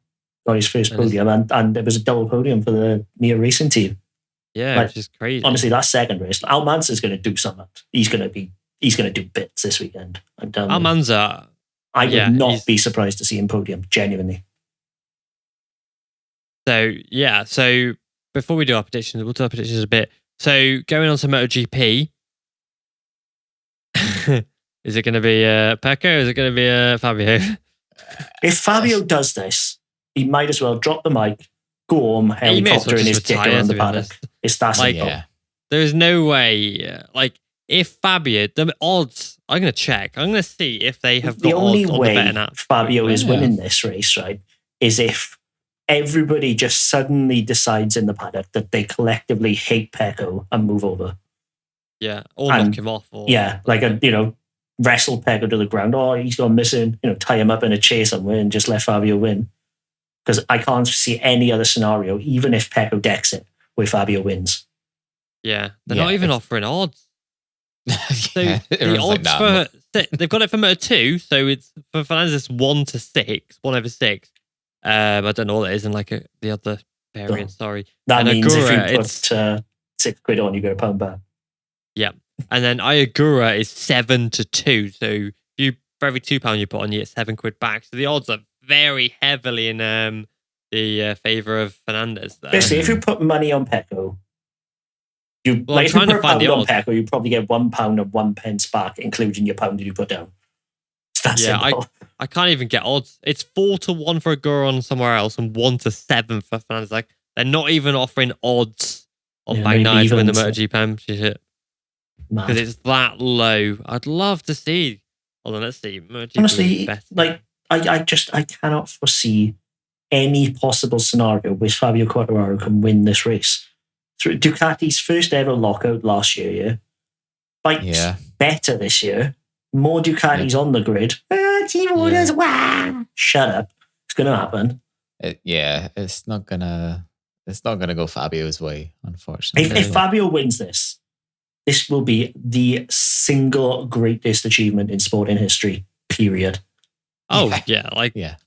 got his first podium, and it was a double podium for the Mia Racing team. Yeah, which is crazy. Honestly, that second race, Almanza is going to do something. He's going to do bits this weekend. Almanza, I would not be surprised to see him podium, genuinely. So before we do our predictions, we'll do our predictions a bit. So going on to MotoGP, is it going to be Pecco or is it going to be Fabio? If Fabio does this, he might as well drop the mic, go home, helicopter in his dick around the paddock. It's that simple. There's no way. If Fabio, the odds, I'm going to check. I'm going to see if they have got odds on the betting app. The only way Fabio is winning this race, right, is if everybody just suddenly decides in the paddock that they collectively hate Pecco and move over. Yeah, or knock him off. Or wrestle Pecco to the ground. Oh, he's gone missing. Tie him up in a chair somewhere and just let Fabio win. Because I can't see any other scenario, even if Pecco decks it, where Fabio wins. Yeah, they're not even offering odds. So the odds they've got it for Moto2, so it's for Fernandez 1 to 6, 1 over 6. I don't know what it is in the other variant. Sorry, that means Agura, if you put £6 on, you get £1 back. Yeah, and then Ayagura is 7 to 2. So for every £2 you put on, you get £7 back. So the odds are very heavily in the favour of Fernandez. There. Basically, if you put money on Pecco, if you put £1 on Pecco, you probably get £1 and 1 pence back, including your pound that you put down. I can't even get odds. It's 4 to 1 for Agura on somewhere else and 1 to 7 for Fernandez. They're not even offering odds on Bagnaia to win the MotoGP Championship because it's that low. I'd love to see. Hold on, let's see. Honestly, I cannot foresee any possible scenario where Fabio Quartararo can win this race. Through Ducati's first ever lockout last year, bikes better this year. More Ducatis on the grid. Team orders, wah! Shut up. It's going to happen. It's not gonna go Fabio's way, unfortunately. If Fabio wins this will be the single greatest achievement in sporting history, period. Oh,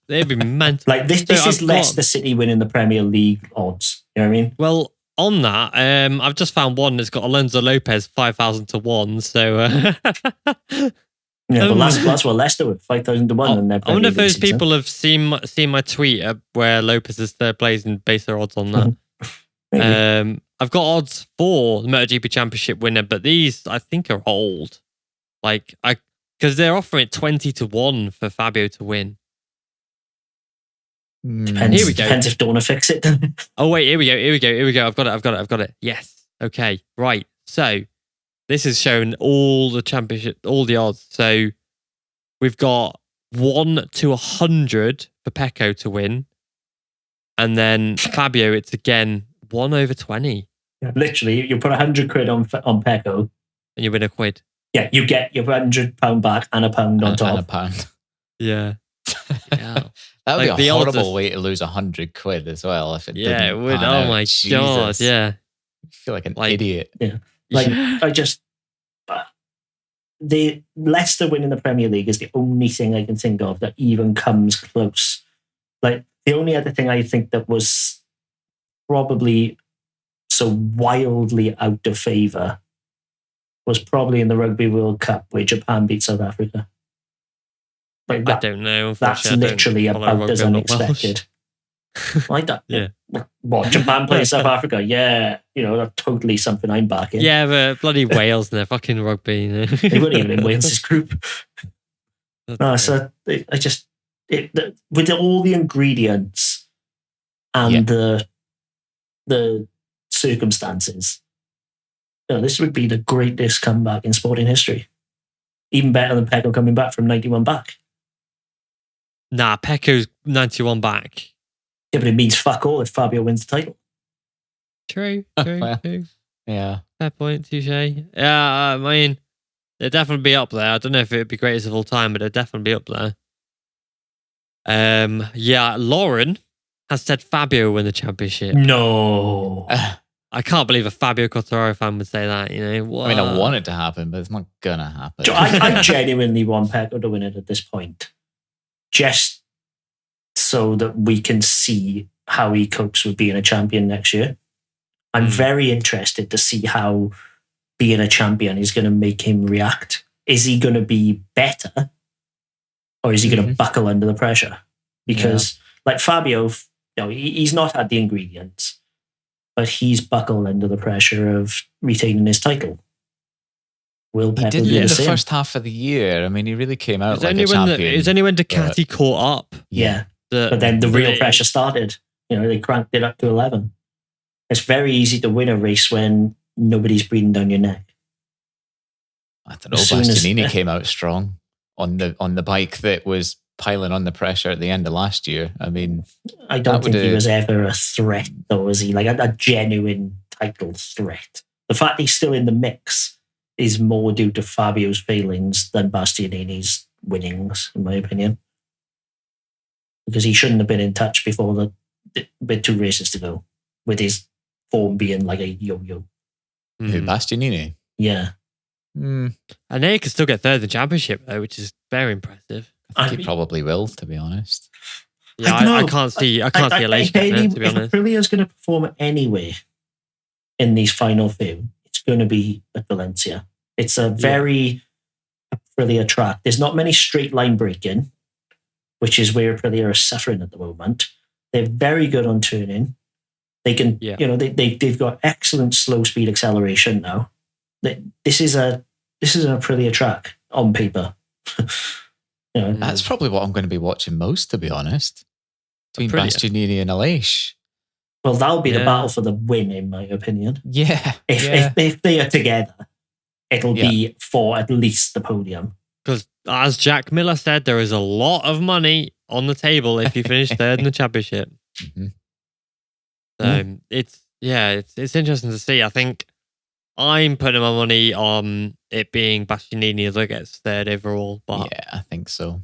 they'd be mental. Like, this is Leicester City winning the Premier League odds. You know what I mean? Well, on that, I've just found one that's got Alonso Lopez 5,000 to 1. So, but that's what Leicester with 5,000 to 1. I wonder if those people have seen my tweet where Lopez is third place and base their odds on that. I've got odds for the MotoGP Championship winner, but these I think are old. Because they're offering it 20 to 1 for Fabio to win. Depends if they want to fix it. Oh wait, here we go. I've got it. Yes. Okay. Right. So this is showing all the championship, all the odds. So we've got 1 to 100 for Pecco to win, and then Fabio, it's again 1/20. Yeah, literally, you put 100 quid on Pecco, and you win a quid. Yeah, you get your £100 back and a pound on top. And a pound. Yeah. That would be a horrible way to lose 100 quid as well. If it didn't it would. Oh my God. Yeah. You feel like an idiot. Yeah. The Leicester winning the Premier League is the only thing I can think of that even comes close. Like, the only other thing I think that was probably so wildly out of favour was probably in the Rugby World Cup where Japan beat South Africa. I don't know. That's literally about as unexpected. Like that. Yeah. What, Japan playing South Africa? Yeah. That's totally something I'm backing. Yeah, but bloody Wales and their fucking rugby. They weren't even in Wales' group. No, so I just... with all the ingredients and the circumstances, this would be the greatest comeback in sporting history. Even better than Pecco coming back from 91 back. Nah, Pecco's 91 back. Yeah, but it means fuck all if Fabio wins the title. True. Yeah. Fair point, touche. Yeah, I mean, they'd definitely be up there. I don't know if it would be greatest of all time, but they'd definitely be up there. Lauren has said Fabio will win the championship. No. I can't believe a Fabio Quartararo fan would say that, What? I mean, I want it to happen, but it's not going to happen. I genuinely want Pecco to win it at this point. Just so that we can see how he copes with being a champion next year. I'm very interested to see how being a champion is going to make him react. Is he going to be better? Or is he going to buckle under the pressure? Because, like Fabio, he's not had the ingredients, but he's buckled under the pressure of retaining his title. Will Pecco did do in the same? first half of the year. I mean, he really came out like a champion. It was only when Ducati caught up. Yeah. But then the real pressure started. They cranked it up to 11. It's very easy to win a race when nobody's breathing down your neck. I don't know. Bastianini came out strong on the bike that was piling on the pressure at the end of last year. I mean, I don't think he was ever a threat, though, was he? Like a genuine title threat. The fact he's still in the mix is more due to Fabio's failings than Bastianini's winnings, in my opinion. Because he shouldn't have been in touch before with 2 races to go, with his form being like a yo-yo. Who, Bastianini? Yeah. And then he could still get third in the championship, though, which is very impressive. I think he probably will, to be honest. Yeah, I can't see Aleix getting it, to be honest. If Aprilia's going to perform anyway in these final few, it's going to be at Valencia. It's a very Aprilia track. There's not many straight line braking, which is where Aprilia are suffering at the moment. They're very good on turning. They can, they've got excellent slow speed acceleration now. This is an Aprilia track on paper. That's probably what I'm going to be watching most, to be honest. Between Bastianini and Aleix. Well, that'll be the battle for the win, in my opinion. Yeah. If they are together, it'll be for at least the podium. Because as Jack Miller said, there is a lot of money on the table if you finish third in the championship. So it's interesting to see. I think I'm putting my money on it being Bastianini that gets third overall. But yeah, I think so.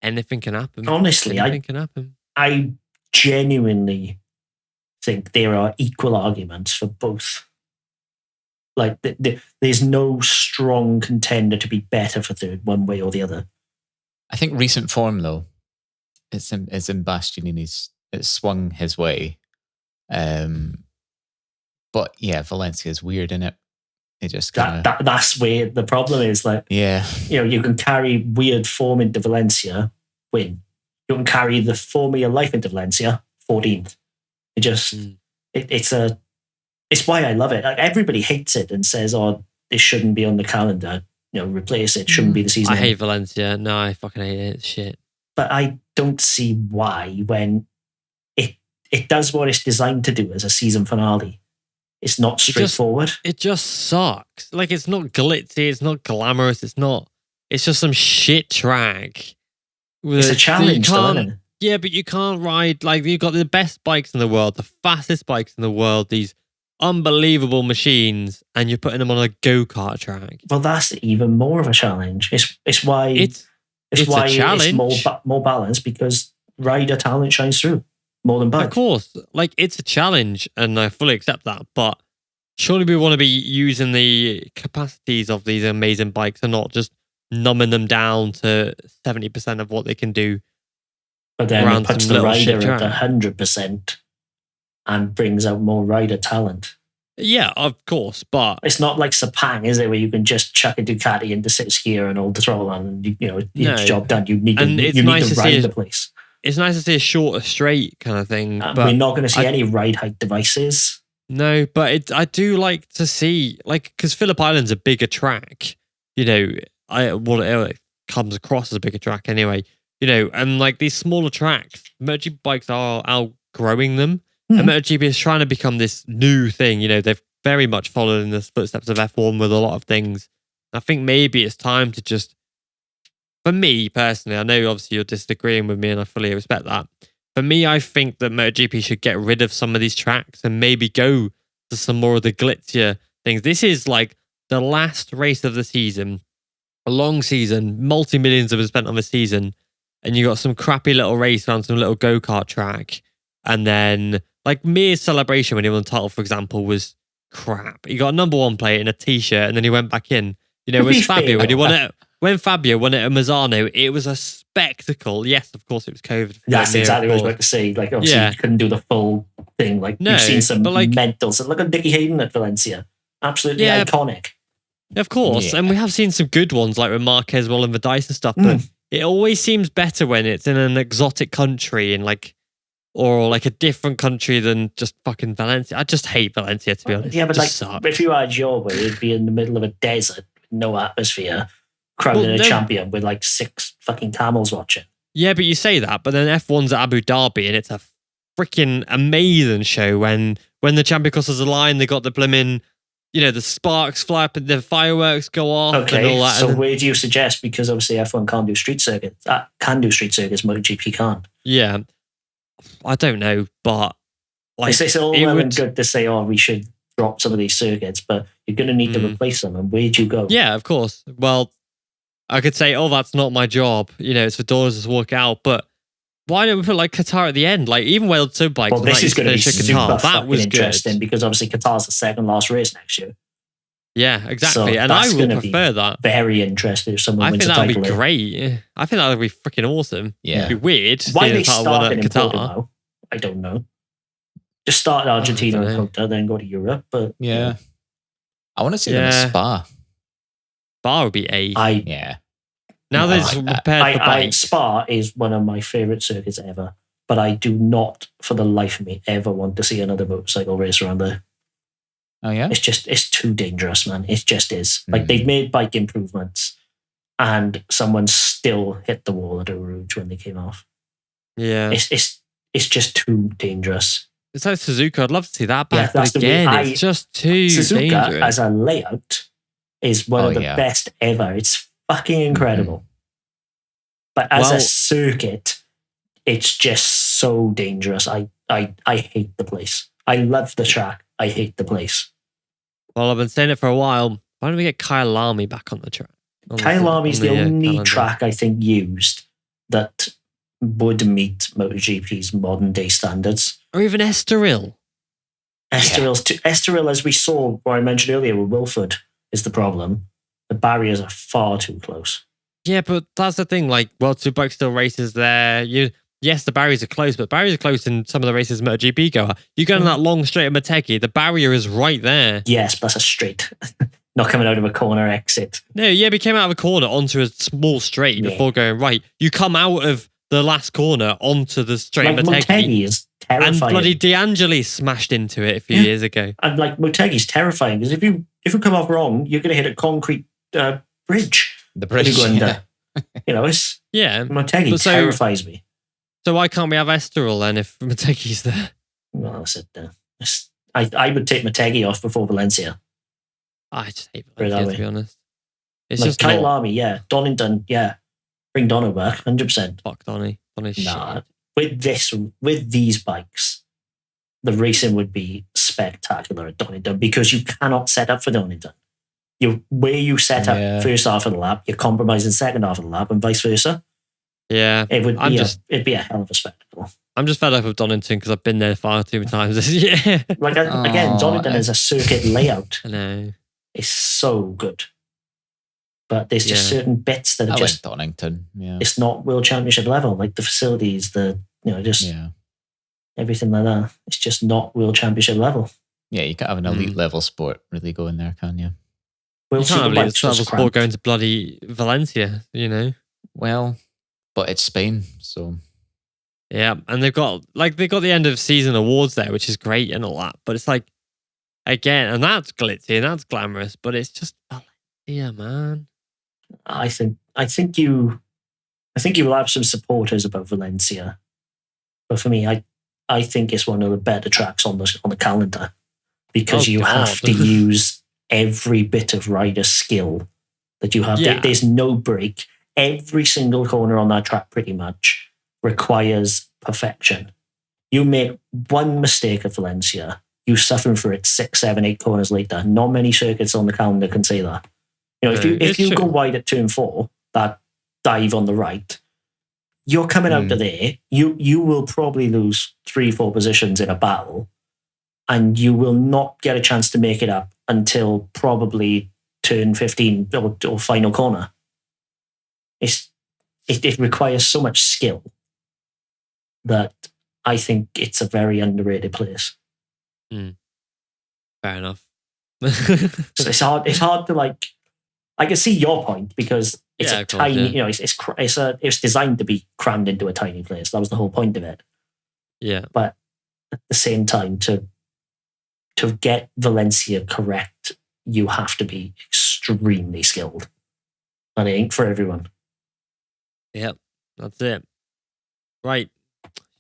anything can happen. Honestly, anything can happen. I genuinely think there are equal arguments for both. Like, there's no strong contender to be better for third one way or the other. I think recent form, though, it's in Bastianini's, it's swung his way. But yeah, Valencia is weird, isn't it? It just that's where the problem is. Like, yeah, you can carry weird form into Valencia, win. You can carry the form of your life into Valencia, 14th. It just it's why I love it. Like, everybody hates it and says, "Oh, this shouldn't be on the calendar. Replace it. Shouldn't be the season." I hate Valencia. No, I fucking hate it. It's shit. But I don't see why when it does what it's designed to do as a season finale. It's not straightforward. It just sucks. Like, it's not glitzy. It's not glamorous. It's just some shit track. It's a challenge, though, isn't it? Yeah, but you can't ride, like, you've got the best bikes in the world, the fastest bikes in the world, these unbelievable machines, and you're putting them on a go-kart track. Well, that's even more of a challenge. It's why it's why a challenge. It's more balanced, because rider talent shines through more than bike. Of course, like, it's a challenge, and I fully accept that, but surely we want to be using the capacities of these amazing bikes and not just numbing them down to 70% of what they can do. But then it puts the rider at 100% and brings out more rider talent. Yeah, of course, but it's not like Sepang, is it, where you can just chuck a Ducati into 6th gear and hold the throttle on, and it's job done. You need to ride the place. It's nice to see a shorter straight kind of thing. But we're not going to see any ride height devices. No, but I do like to see, like, because Phillip Island's a bigger track. It comes across as a bigger track anyway. And like these smaller tracks, MotoGP bikes are outgrowing them. And MotoGP is trying to become this new thing. They've very much followed in the footsteps of F1 with a lot of things. I think maybe it's time to just, for me personally, I know obviously you're disagreeing with me and I fully respect that. For me, I think that MotoGP should get rid of some of these tracks and maybe go to some more of the glitzier things. This is like the last race of the season, a long season, multi-millions have been spent on the season, and you got some crappy little race around some little go-kart track. And then, like, Mir's celebration when he won the title, for example, was crap. He got a number 1 plate in a t-shirt, and then he went back in. With Fabio, when he won it, when Fabio won it at Mazzano, it was a spectacle. Yes, of course, it was COVID. That's exactly what I was about to say. Like, obviously, you couldn't do the full thing. Like, you've seen some mentals. Look at Nicky Hayden at Valencia. Absolutely iconic. Of course. Yeah. And we have seen some good ones, like with Marquez rolling the dice and stuff, but it always seems better when it's in an exotic country and or like a different country than just fucking Valencia. I just hate Valencia, to be honest. Yeah, but if you had your way, it'd be in the middle of a desert, no atmosphere, crowding a champion with like 6 fucking camels watching. Yeah, but you say that, but then F1's at Abu Dhabi and it's a freaking amazing show when the champion crosses the line, they got the blimmin', the sparks fly up and the fireworks go off and all that. So where do you suggest? Because obviously F1 can't do street circuits. Can do street circuits, MotoGP can't. Yeah. I don't know, but it's all well and good to say, we should drop some of these circuits, but you're going to need to replace them. And where do you go? Yeah, of course. Well, I could say, that's not my job. It's for doors to work out. But why don't we put like Qatar at the end? Like, even World Superbikes. Well, this is going to be super fucking interesting because obviously Qatar's the second last race next year. Yeah, exactly. So and I would prefer that. Very interesting if someone wins the title. I think that would be great. I think that would be freaking awesome. Yeah. It'd be weird. Why they started in Qatar? I don't know. Just start in Argentina and Qatar, then go to Europe. But yeah. I want to see them at Spa. Spa would be yeah. Now that it's prepared for bikes. Spa is one of my favourite circuits ever, but I do not, for the life of me, ever want to see another motorcycle race around there. Oh, yeah? It's too dangerous, man. It just is. Like, they've made bike improvements and someone still hit the wall at Eau Rouge when they came off. Yeah. It's just too dangerous. It's like Suzuka. I'd love to see that back. But again, it's just too Suzuka dangerous. As a layout is one of the best ever. It's fucking incredible. But as a circuit, it's just so dangerous. I hate the place. I love the track. I hate the place. Well, I've been saying it for a while. Why don't we get Kyle Lamy back on the track? Kyle Lamy's the only calendar. track I think used that would meet MotoGP's modern day standards. Or even Estoril. Estoril, as we saw, or I mentioned earlier with Wilford, is the problem. The barriers are far too close. Yeah, but that's the thing. Like, World Superbike still races there. Yes, the barriers are close, but barriers are close in some of the races MotoGP go. You go on that long straight at Motegi, the barrier is right there. Yes, but that's a straight. Not coming out of a corner exit. No, yeah, we came out of a corner onto a small straight before going right. You come out of the last corner onto the straight like Motegi is terrifying. And bloody DeAngeli smashed into it a few years ago. And like Motegi's terrifying because if you come off wrong, you're going to hit a concrete bridge. The bridge, it's Motegi terrifies me. So why can't we have Estoril then if Motegi's there? Well, I said I would take Motegi off before Valencia. I just hate Valencia, to be honest. It's like just Kyle Lamy, yeah. Donington, yeah. Bring Dono back, 100%. Fuck Donny. Donny's shit. With these bikes, the racing would be spectacular at Donington because you cannot set up for Donington. Where you set up first half of the lap, you're compromising second half of the lap, and vice versa. Yeah, it'd be a hell of a spectacle. I'm just fed up with Donington because I've been there far too many times this year. Again, Donington is a circuit layout. I know. It's so good. But there's just certain bits that are just Donington. Yeah. It's not World Championship level, like the facilities, everything like that. It's just not World Championship level. Yeah, you can't have an elite level sport really going there, can you? You can't have an elite level sport going to bloody Valencia, Well, but it's Spain, so yeah, and they've got the end of season awards there, which is great and all that. But it's like, again, and that's glitzy and that's glamorous, but it's just Valencia, man. I think you will have some supporters about Valencia, but for me, I think it's one of the better tracks on the calendar because you have to use every bit of rider skill that you have. Yeah. There's no break. Every single corner on that track pretty much requires perfection. You make one mistake at Valencia, you suffer for it 6, 7, 8 corners later. Not many circuits on the calendar can say that. If you go wide at turn 4, that dive on the right, you're coming out of there. You will probably lose 3-4 positions in a battle, and you will not get a chance to make it up until probably turn 15 or final corner. It requires so much skill that I think it's a very underrated place. Fair enough. So it's hard to I can see your point because it's a tiny, it's designed to be crammed into a tiny place. That was the whole point of it. Yeah. But at the same time, to get Valencia correct, you have to be extremely skilled. And it ain't for everyone. Yep, that's it. Right.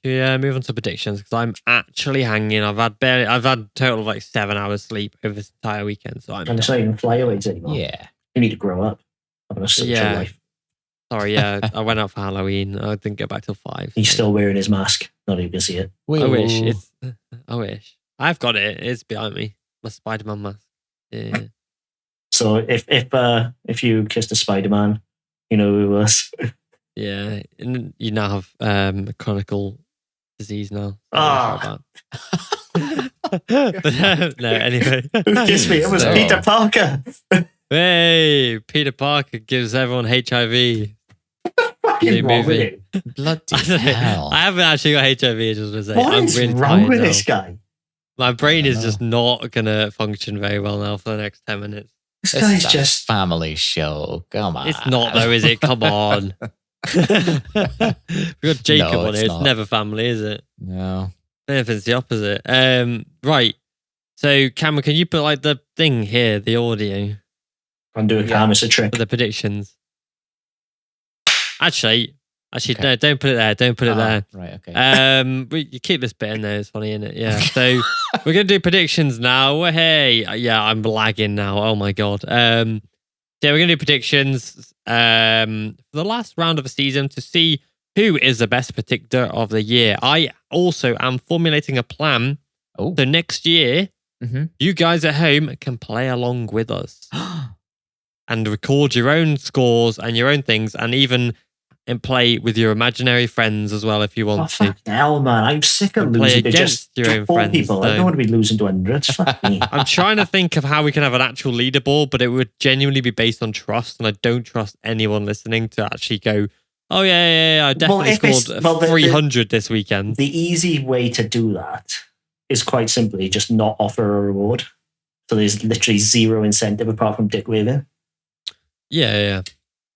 Yeah, move on to predictions because I'm actually hanging. I've had a total of 7 hours sleep over this entire weekend. So and it's not even flyaways anymore. Yeah. You need to grow up. Having a social life. Sorry, yeah. I went out for Halloween. I didn't get back till 5. He's still wearing his mask. Not even can see it. I wish. I wish. I've got it. It's behind me. My Spider-Man mask. Yeah. So if you kissed a Spider-Man, you know who it was. Yeah. And you now have a chronic disease now. No, anyway. Who kissed me? It was Peter Parker. Hey, Peter Parker gives everyone HIV. Fucking wrong with you? Bloody hell. I haven't actually got HIV, I just want to say. What is really wrong with this guy? My brain is just not going to function very well now for the next 10 minutes. This guy's just family show. Come on. It's not though, is it? Come on. We've got Jacob on here. It's never family, is it? No. Anything's the opposite. Right. So, Cameron, can you put the thing here, the audio? I'm doing Cameron's a trick. For the predictions. Actually, no, don't put it there. Don't put it there. Right, okay. You keep this bit in there. It's funny, isn't it? Yeah. So we're going to do predictions now. Hey, yeah, I'm lagging now. Oh my God. Yeah, we're going to do predictions for the last round of the season to see who is the best predictor of the year. I also am formulating a plan. Oh. So next year, You guys at home can play along with us and record your own scores and your own things, and even play with your imaginary friends as well if you want to. Fuck hell, man. I'm sick of And play losing to against just your own 4 friends, people. I so- don't want to be losing to hundreds. Fuck me. I'm trying to think of how we can have an actual leaderboard, but it would genuinely be based on trust, and I don't trust anyone listening to actually go, oh, yeah, I definitely scored 300 this weekend. The easy way to do that is quite simply just not offer a reward. So there's literally zero incentive apart from dick waving. Yeah.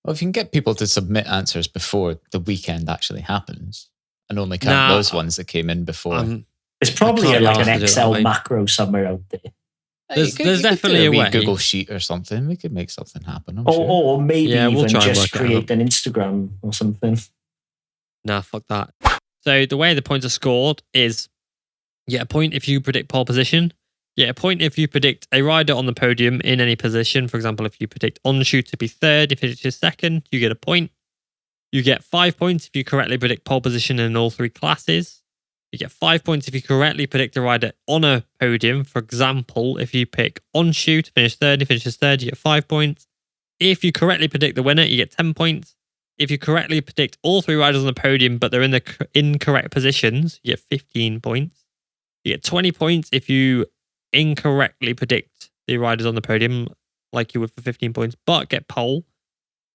Well, if you can get people to submit answers before the weekend actually happens and only count those ones that came in before. There's probably an Excel macro somewhere out there. There's definitely a way. Google Sheet or something. We could make something happen. Or maybe we'll even just create an Instagram or something. Nah, fuck that. So the way the points are scored is you get a point if you predict pole position. You get a point if you predict a rider on the podium in any position. For example, if you predict on-shoot to be third, if it's your second, you get a point. You get 5 points if you correctly predict pole position in all 3 classes. You get 5 points if you correctly predict a rider on a podium. For example, if you pick on-shoot, finish third, he finishes third, you get 5 points. If you correctly predict the winner, you get 10 points. If you correctly predict all 3 riders on the podium, but they're in the incorrect positions, you get 15 points. You get 20 points if you incorrectly predict the riders on the podium, like you would for 15 points, but get pole.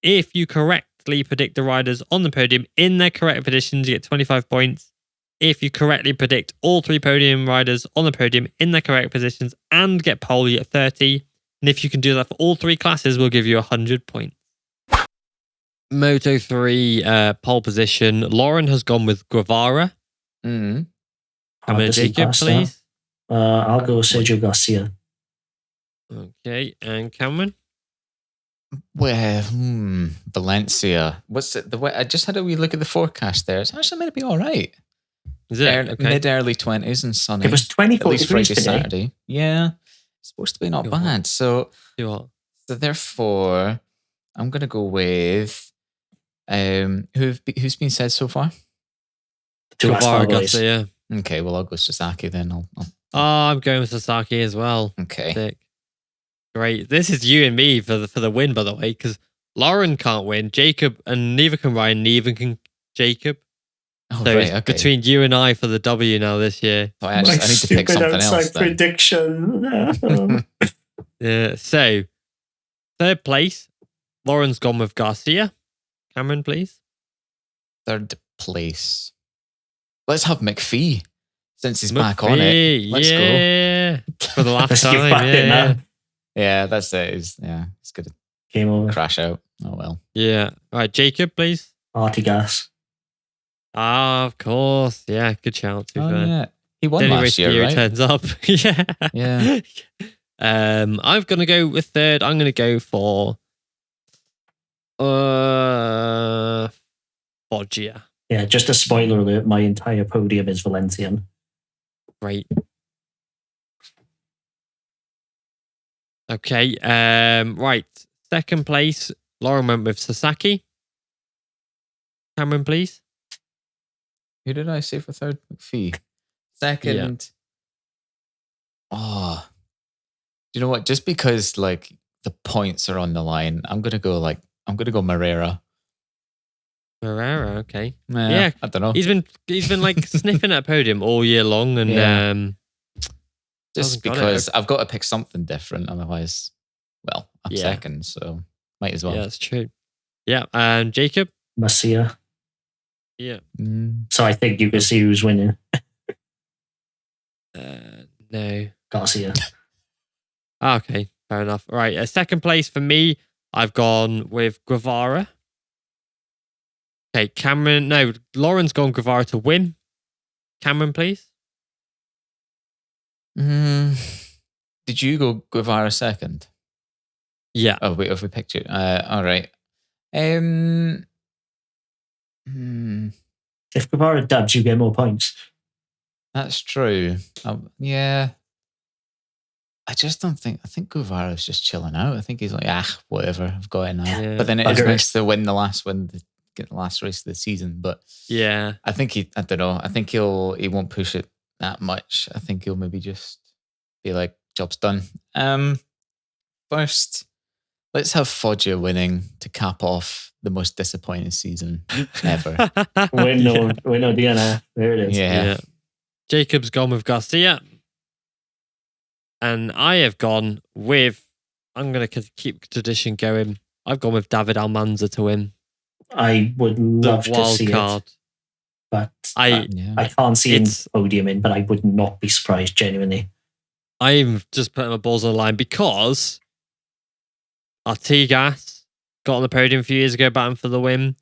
If you correctly predict the riders on the podium in their correct positions, you get 25 points. If you correctly predict all 3 podium riders on the podium in their correct positions and get pole, you get 30. And if you can do that for all 3 classes, we'll give you 100 points. Moto3 pole position. Lauren has gone with Guevara. Mm-hmm. Come in, Jacob, please. I'll go Sergio Garcia. Okay, and Cameron? Well, Valencia. What's it? The way I just had a wee look at the forecast there. It's actually meant to be all right. Is it? Okay. Mid-early 20s and sunny. It was 24 at least degrees Friday, today. Saturday. Yeah, it's supposed to be not bad. So therefore, I'm going to go with who's been said so far? Guevara, Garcia. Okay, well I'll go Sasaki then. I'm going with Sasaki as well. Okay. Sick. Great. This is you and me for the win, by the way, because Lauren can't win. Jacob, and neither can Ryan, neither can Jacob. Oh, so right, it's between you and I for the W now this year. So I need to pick something else then. Prediction. Yeah. So, third place, Lauren's gone with Garcia. Cameron, please. Third place. Let's have McPhee. Since he's back on it. Let's go. For the last time. Yeah, that's it. It's going to Game over. Crash out. Oh, well. Yeah. All right, Jacob, please. Artigas. Ah, of course. Yeah, good shout. Yeah. He won last year, right? Turns up. Yeah. I'm going to go with third. I'm going to go for Foggia. Yeah, just a spoiler alert, my entire podium is Valencian. Great. Okay. Right. Second place, Lauren went with Sasaki. Cameron, please. Who did I say for third? McPhee. Second. Yeah. Oh. You know what? Just because like the points are on the line, I'm gonna go Moreira. Moreira, okay. Yeah. I don't know. He's been like sniffing at a podium all year long, and just because I've got to pick something different, otherwise, well, I'm second, so might as well. Yeah, that's true. Yeah, and Jacob? Masia. Yeah. So I think you can see who's winning. No. Garcia. Okay, fair enough. All right, second place for me, I've gone with Guevara. Okay, Cameron. No, Lauren's gone Guevara to win. Cameron, please. Did you go Guevara second? Yeah. Oh, wait, have we picked you? All right. If Guevara dubs, you get more points. That's true. Yeah. I just don't think... I think Guevara's just chilling out. I think he's like, whatever, I've got it now. Yeah. But then it is nice to win the last get the last race of the season. But yeah, I think I don't know. I think he won't push it that much. I think he'll maybe just be like job's done. First, let's have Foggia winning to cap off the most disappointing season ever. Winnow DNF. There it is. Yeah. Jacob's gone with Garcia. And I have gone with, I'm going to keep tradition going. I've gone with David Almanza to win. I would love to see card. it. But I can't see him podiuming, but I would not be surprised, genuinely. I'm just putting my balls on the line because Artigas got on the podium a few years ago, batting for the win.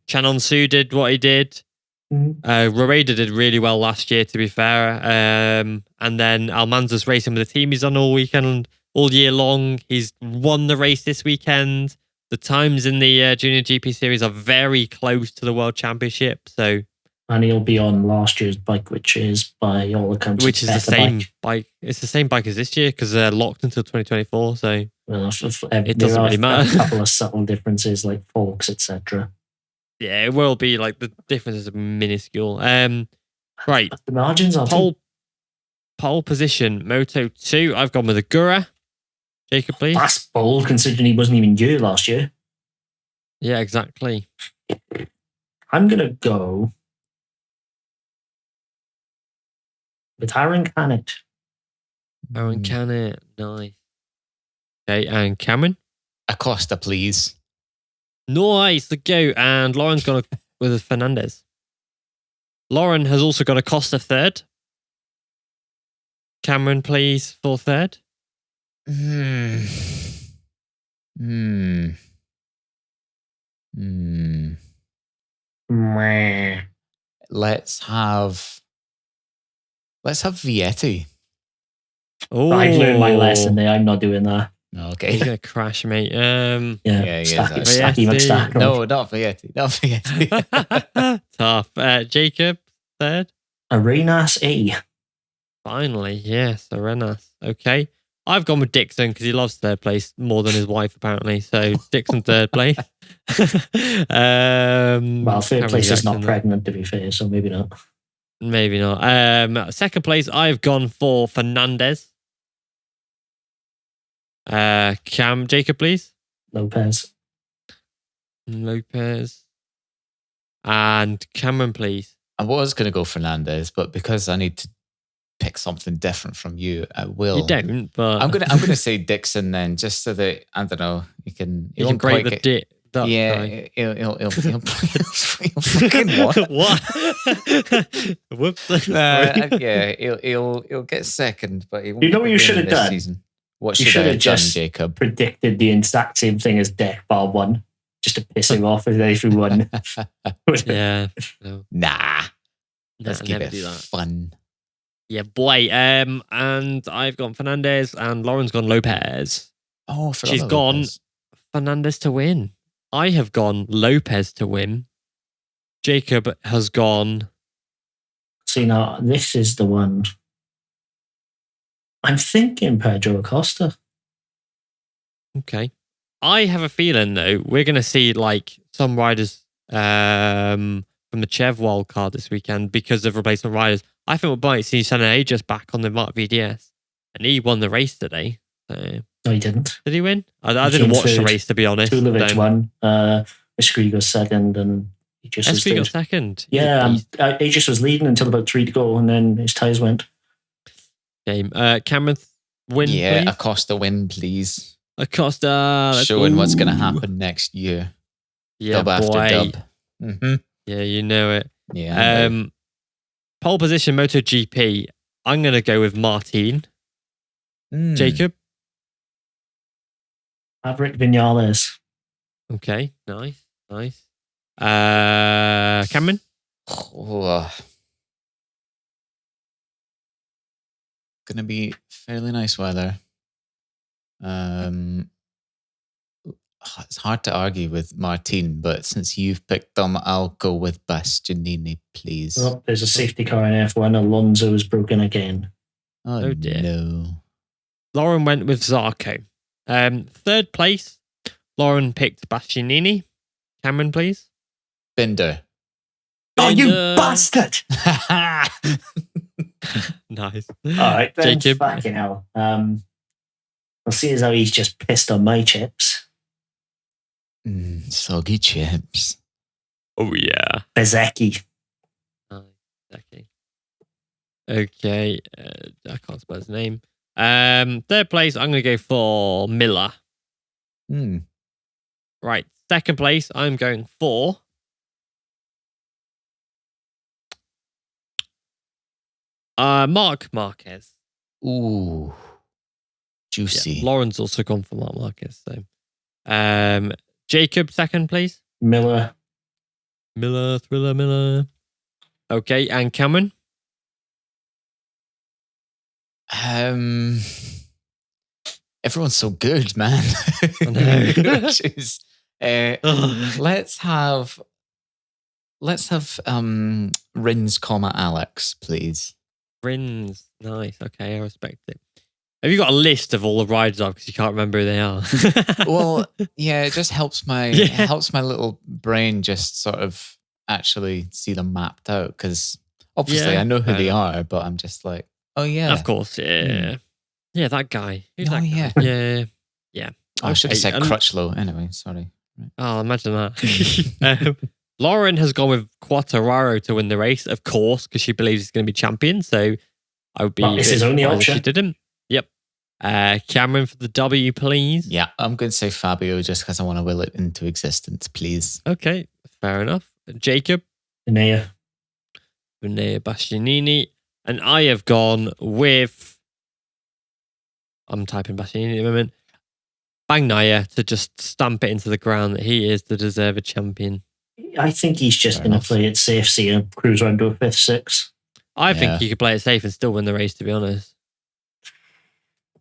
Chanon Su did what he did. Roreda did really well last year, to be fair. And then Almanza's racing with the team he's on all weekend, all year long. He's won the race this weekend. The times in the Junior GP series are very close to the World Championship. And he'll be on last year's bike, which is by all accounts, which is the same bike. It's the same bike as this year because they're locked until 2024. So it doesn't really matter. A couple of subtle differences like forks, etc. Yeah, it will be like the difference is minuscule. Right, but the margins are pole position Moto2. I've gone with Agura. Jacob, please. That's bold considering he wasn't even due last year. Yeah, exactly. I'm gonna go with Aaron Canet. Aaron Canet, nice. Okay, and Cameron? Acosta, please. Nice, the go. And Lauren's gone with Fernandez. Lauren has also got Acosta third. Cameron, please, for third. Let's have Vietti. Oh, I've learned my lesson there. I'm not doing that. Okay. He's going to crash, mate. Stacky McStack. No, not Vietti. Not Vietti. Tough. Jacob, third. Arenas E. Finally, yes, Arenas. Okay. I've gone with Dixon because he loves third place more than his wife, apparently. So Dixon third place. Well, third place is not pregnant, to be fair, so maybe not. Maybe not. Second place, I've gone for Fernandez. Jacob, please. Lopez. And Cameron, please. I was going to go Fernandez, but because I need to pick something different from you, I will. You don't, but I'm gonna say Dixon then, just so that I don't know. You can break the dip. Yeah, he'll fucking what? What? Whoops. Yeah, he'll get second, but he won't. You know what you should have done? Season. What should I have done, Jacob? Predicted the exact same thing as Deck Bar 1, just to piss him off if he won. Yeah. No. Nah. Let's keep it fun. Yeah, boy. And I've gone Fernandez, and Lauren's gone Lopez. Oh, she's gone Fernandez to win. I have gone Lopez to win. Jacob has gone. See, now this is the one. I'm thinking Pedro Acosta. Okay. I have a feeling though we're going to see like some riders from the Chev wild card this weekend because of replacement riders. I think we might see Senna just back on the Mark VDS, and he won the race today. So. No, he didn't. Did he win? I didn't watch the race, to be honest. Tulovic won. Escree got second, and Aegis was third. got second. Yeah, Aegis was leading until about 3 to go, and then his tyres went. Game. Cameron, win. Yeah, please. Acosta win, please. Acosta, showing what's going to happen next year. Yeah, dub after dub. Mm-hmm. Yeah, you know it. Yeah. Pole position MotoGP. I'm going to go with Martin. Jacob. Maverick Vinales. Okay, nice. Cameron? Gonna be fairly nice weather. It's hard to argue with Martin, but since you've picked them, I'll go with Bastianini, please. Oh, there's a safety car in F1. Alonso's broken again. Oh dear. No. Lauren went with Zarco. Third place, Lauren picked Bastianini. Cameron, please. Binder. Oh, you bastard! Nice. All right, then. Jacob. Fucking hell. We'll see as how he's just pissed on my chips. Soggy chips. Oh, yeah. Bezecchi. Okay. I can't spell his name. Third place, I'm going to go for Miller. Right. Second place, I'm going for Mark Marquez. Ooh. Juicy. Yeah, Lauren's also gone for Mark Marquez. So, Jacob, second, please. Miller. Miller. Okay, and Cameron? Everyone's so good, man. I know. Let's have Rins, Alex, please. Rins, nice. Okay, I respect it. Have you got a list of all the riders up because you can't remember who they are? Well, yeah, it just helps my little brain just sort of actually see them mapped out because obviously I know who they are, but I'm just like, oh yeah, of course, yeah, yeah, that guy. Who's that yeah, guy? Yeah. I should have said Crutchlow. Anyway, sorry. Oh, imagine that. Lauren has gone with Quartararo to win the race, of course, because she believes he's going to be champion. So I would be. It's his only option. She didn't. Yep. Cameron for the W, please. Yeah, I'm going to say Fabio just because I want to will it into existence, please. Okay, fair enough. Jacob. Vinaya Bastianini. And I have gone with. I'm typing Bastianini at the moment. Bagnaia to just stamp it into the ground that he is the deserved champion. I think he's just going to play it safe, see and cruise around to a 5th, 6th. I think he could play it safe and still win the race, to be honest.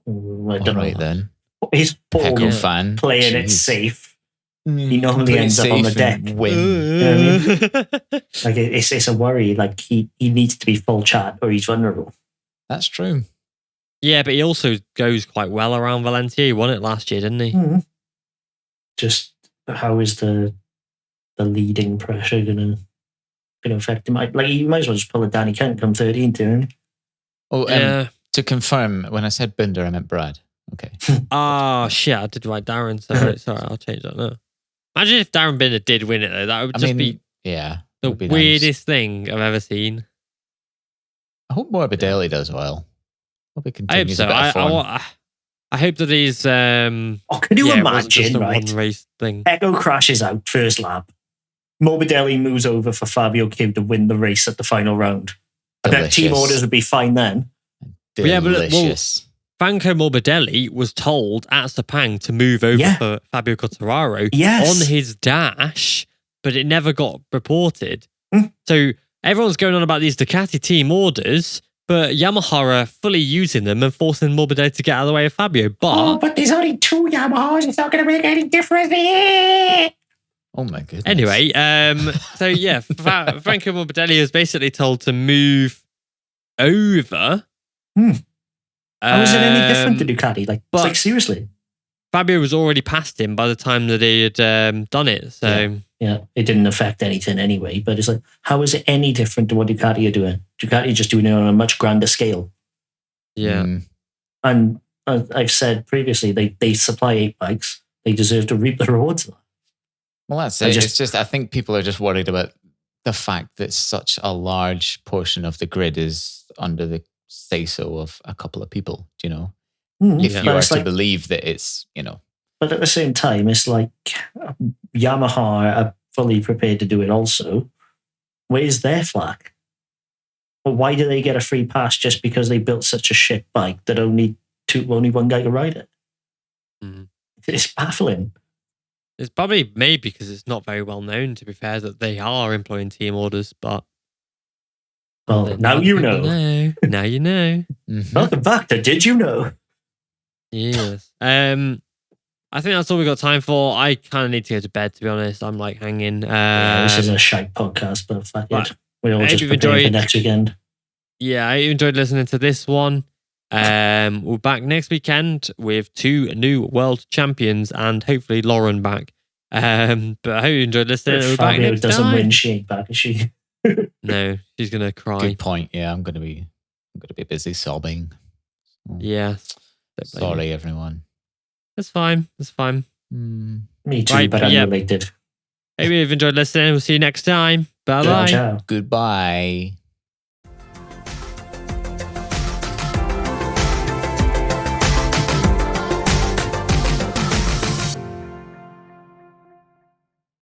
I don't know. Then. He's fan playing it safe. He normally ends up on the deck. Win. You know what I mean? Like it's a worry. Like he needs to be full chat or he's vulnerable. That's true. Yeah, but he also goes quite well around Valencia. He won it last year, didn't he? Mm-hmm. Just how is the leading pressure going to affect him? Like you might as well just pull a Danny Kent come 13th, didn't he? Oh, to confirm, when I said Binder, I meant Brad. Okay. Shit! I did write Darren. Sorry, I'll change that now. Imagine if Darren Binder did win it though. That would be the weirdest thing I've ever seen. I hope Morbidelli does well. Hope it I hope so. I hope that he's. Can you imagine? Right, one race thing. Echo crashes out first lap. Morbidelli moves over for Fabio Kim to win the race at the final round. I bet team orders would be fine then. Delicious. Franco Morbidelli was told at Sepang to move over for Fabio Quartararo on his dash, but it never got reported. So everyone's going on about these Ducati team orders, but Yamaha are fully using them and forcing Morbidelli to get out of the way of Fabio. But there's only 2 Yamahas. It's not going to make any difference. Oh my goodness. Anyway, so yeah, Franco Morbidelli was basically told to move over. How is it any different to Ducati? Like seriously. Fabio was already past him by the time that he had done it. So yeah, it didn't affect anything anyway. But it's like, how is it any different to what Ducati are doing? Ducati are just doing it on a much grander scale. Yeah. And I've said previously, they supply 8 bikes. They deserve to reap the rewards. Well, that's it. It's just, I think people are just worried about the fact that such a large portion of the grid is under the say-so of a couple of people, do you know? If you are to believe that it's, But at the same time, it's like Yamaha are fully prepared to do it also. Where's their flag? Well, why do they get a free pass just because they built such a shit bike that only one guy can ride it? It's baffling. It's probably maybe because it's not very well known, to be fair, that they are employing team orders, but... Well, now you know. Now you know. Welcome back to Did You Know? Yes. I think that's all we got time for. I kind of need to go to bed, to be honest. I'm like hanging. This is a shite podcast, but fuck it. We all just prepare for next weekend. Yeah, I enjoyed listening to this one. We're back next weekend with 2 new world champions and hopefully Lauren back. But I hope you enjoyed listening. If Fabio doesn't win, she ain't back, is she? No, she's going to cry. Good point. Yeah, I'm going to be I'm going to be busy sobbing. So, Yeah. sorry, everyone. That's fine. Me too, but unrelated. Maybe you've enjoyed listening. We'll see you next time. Bye Ciao, bye. ciao. Goodbye.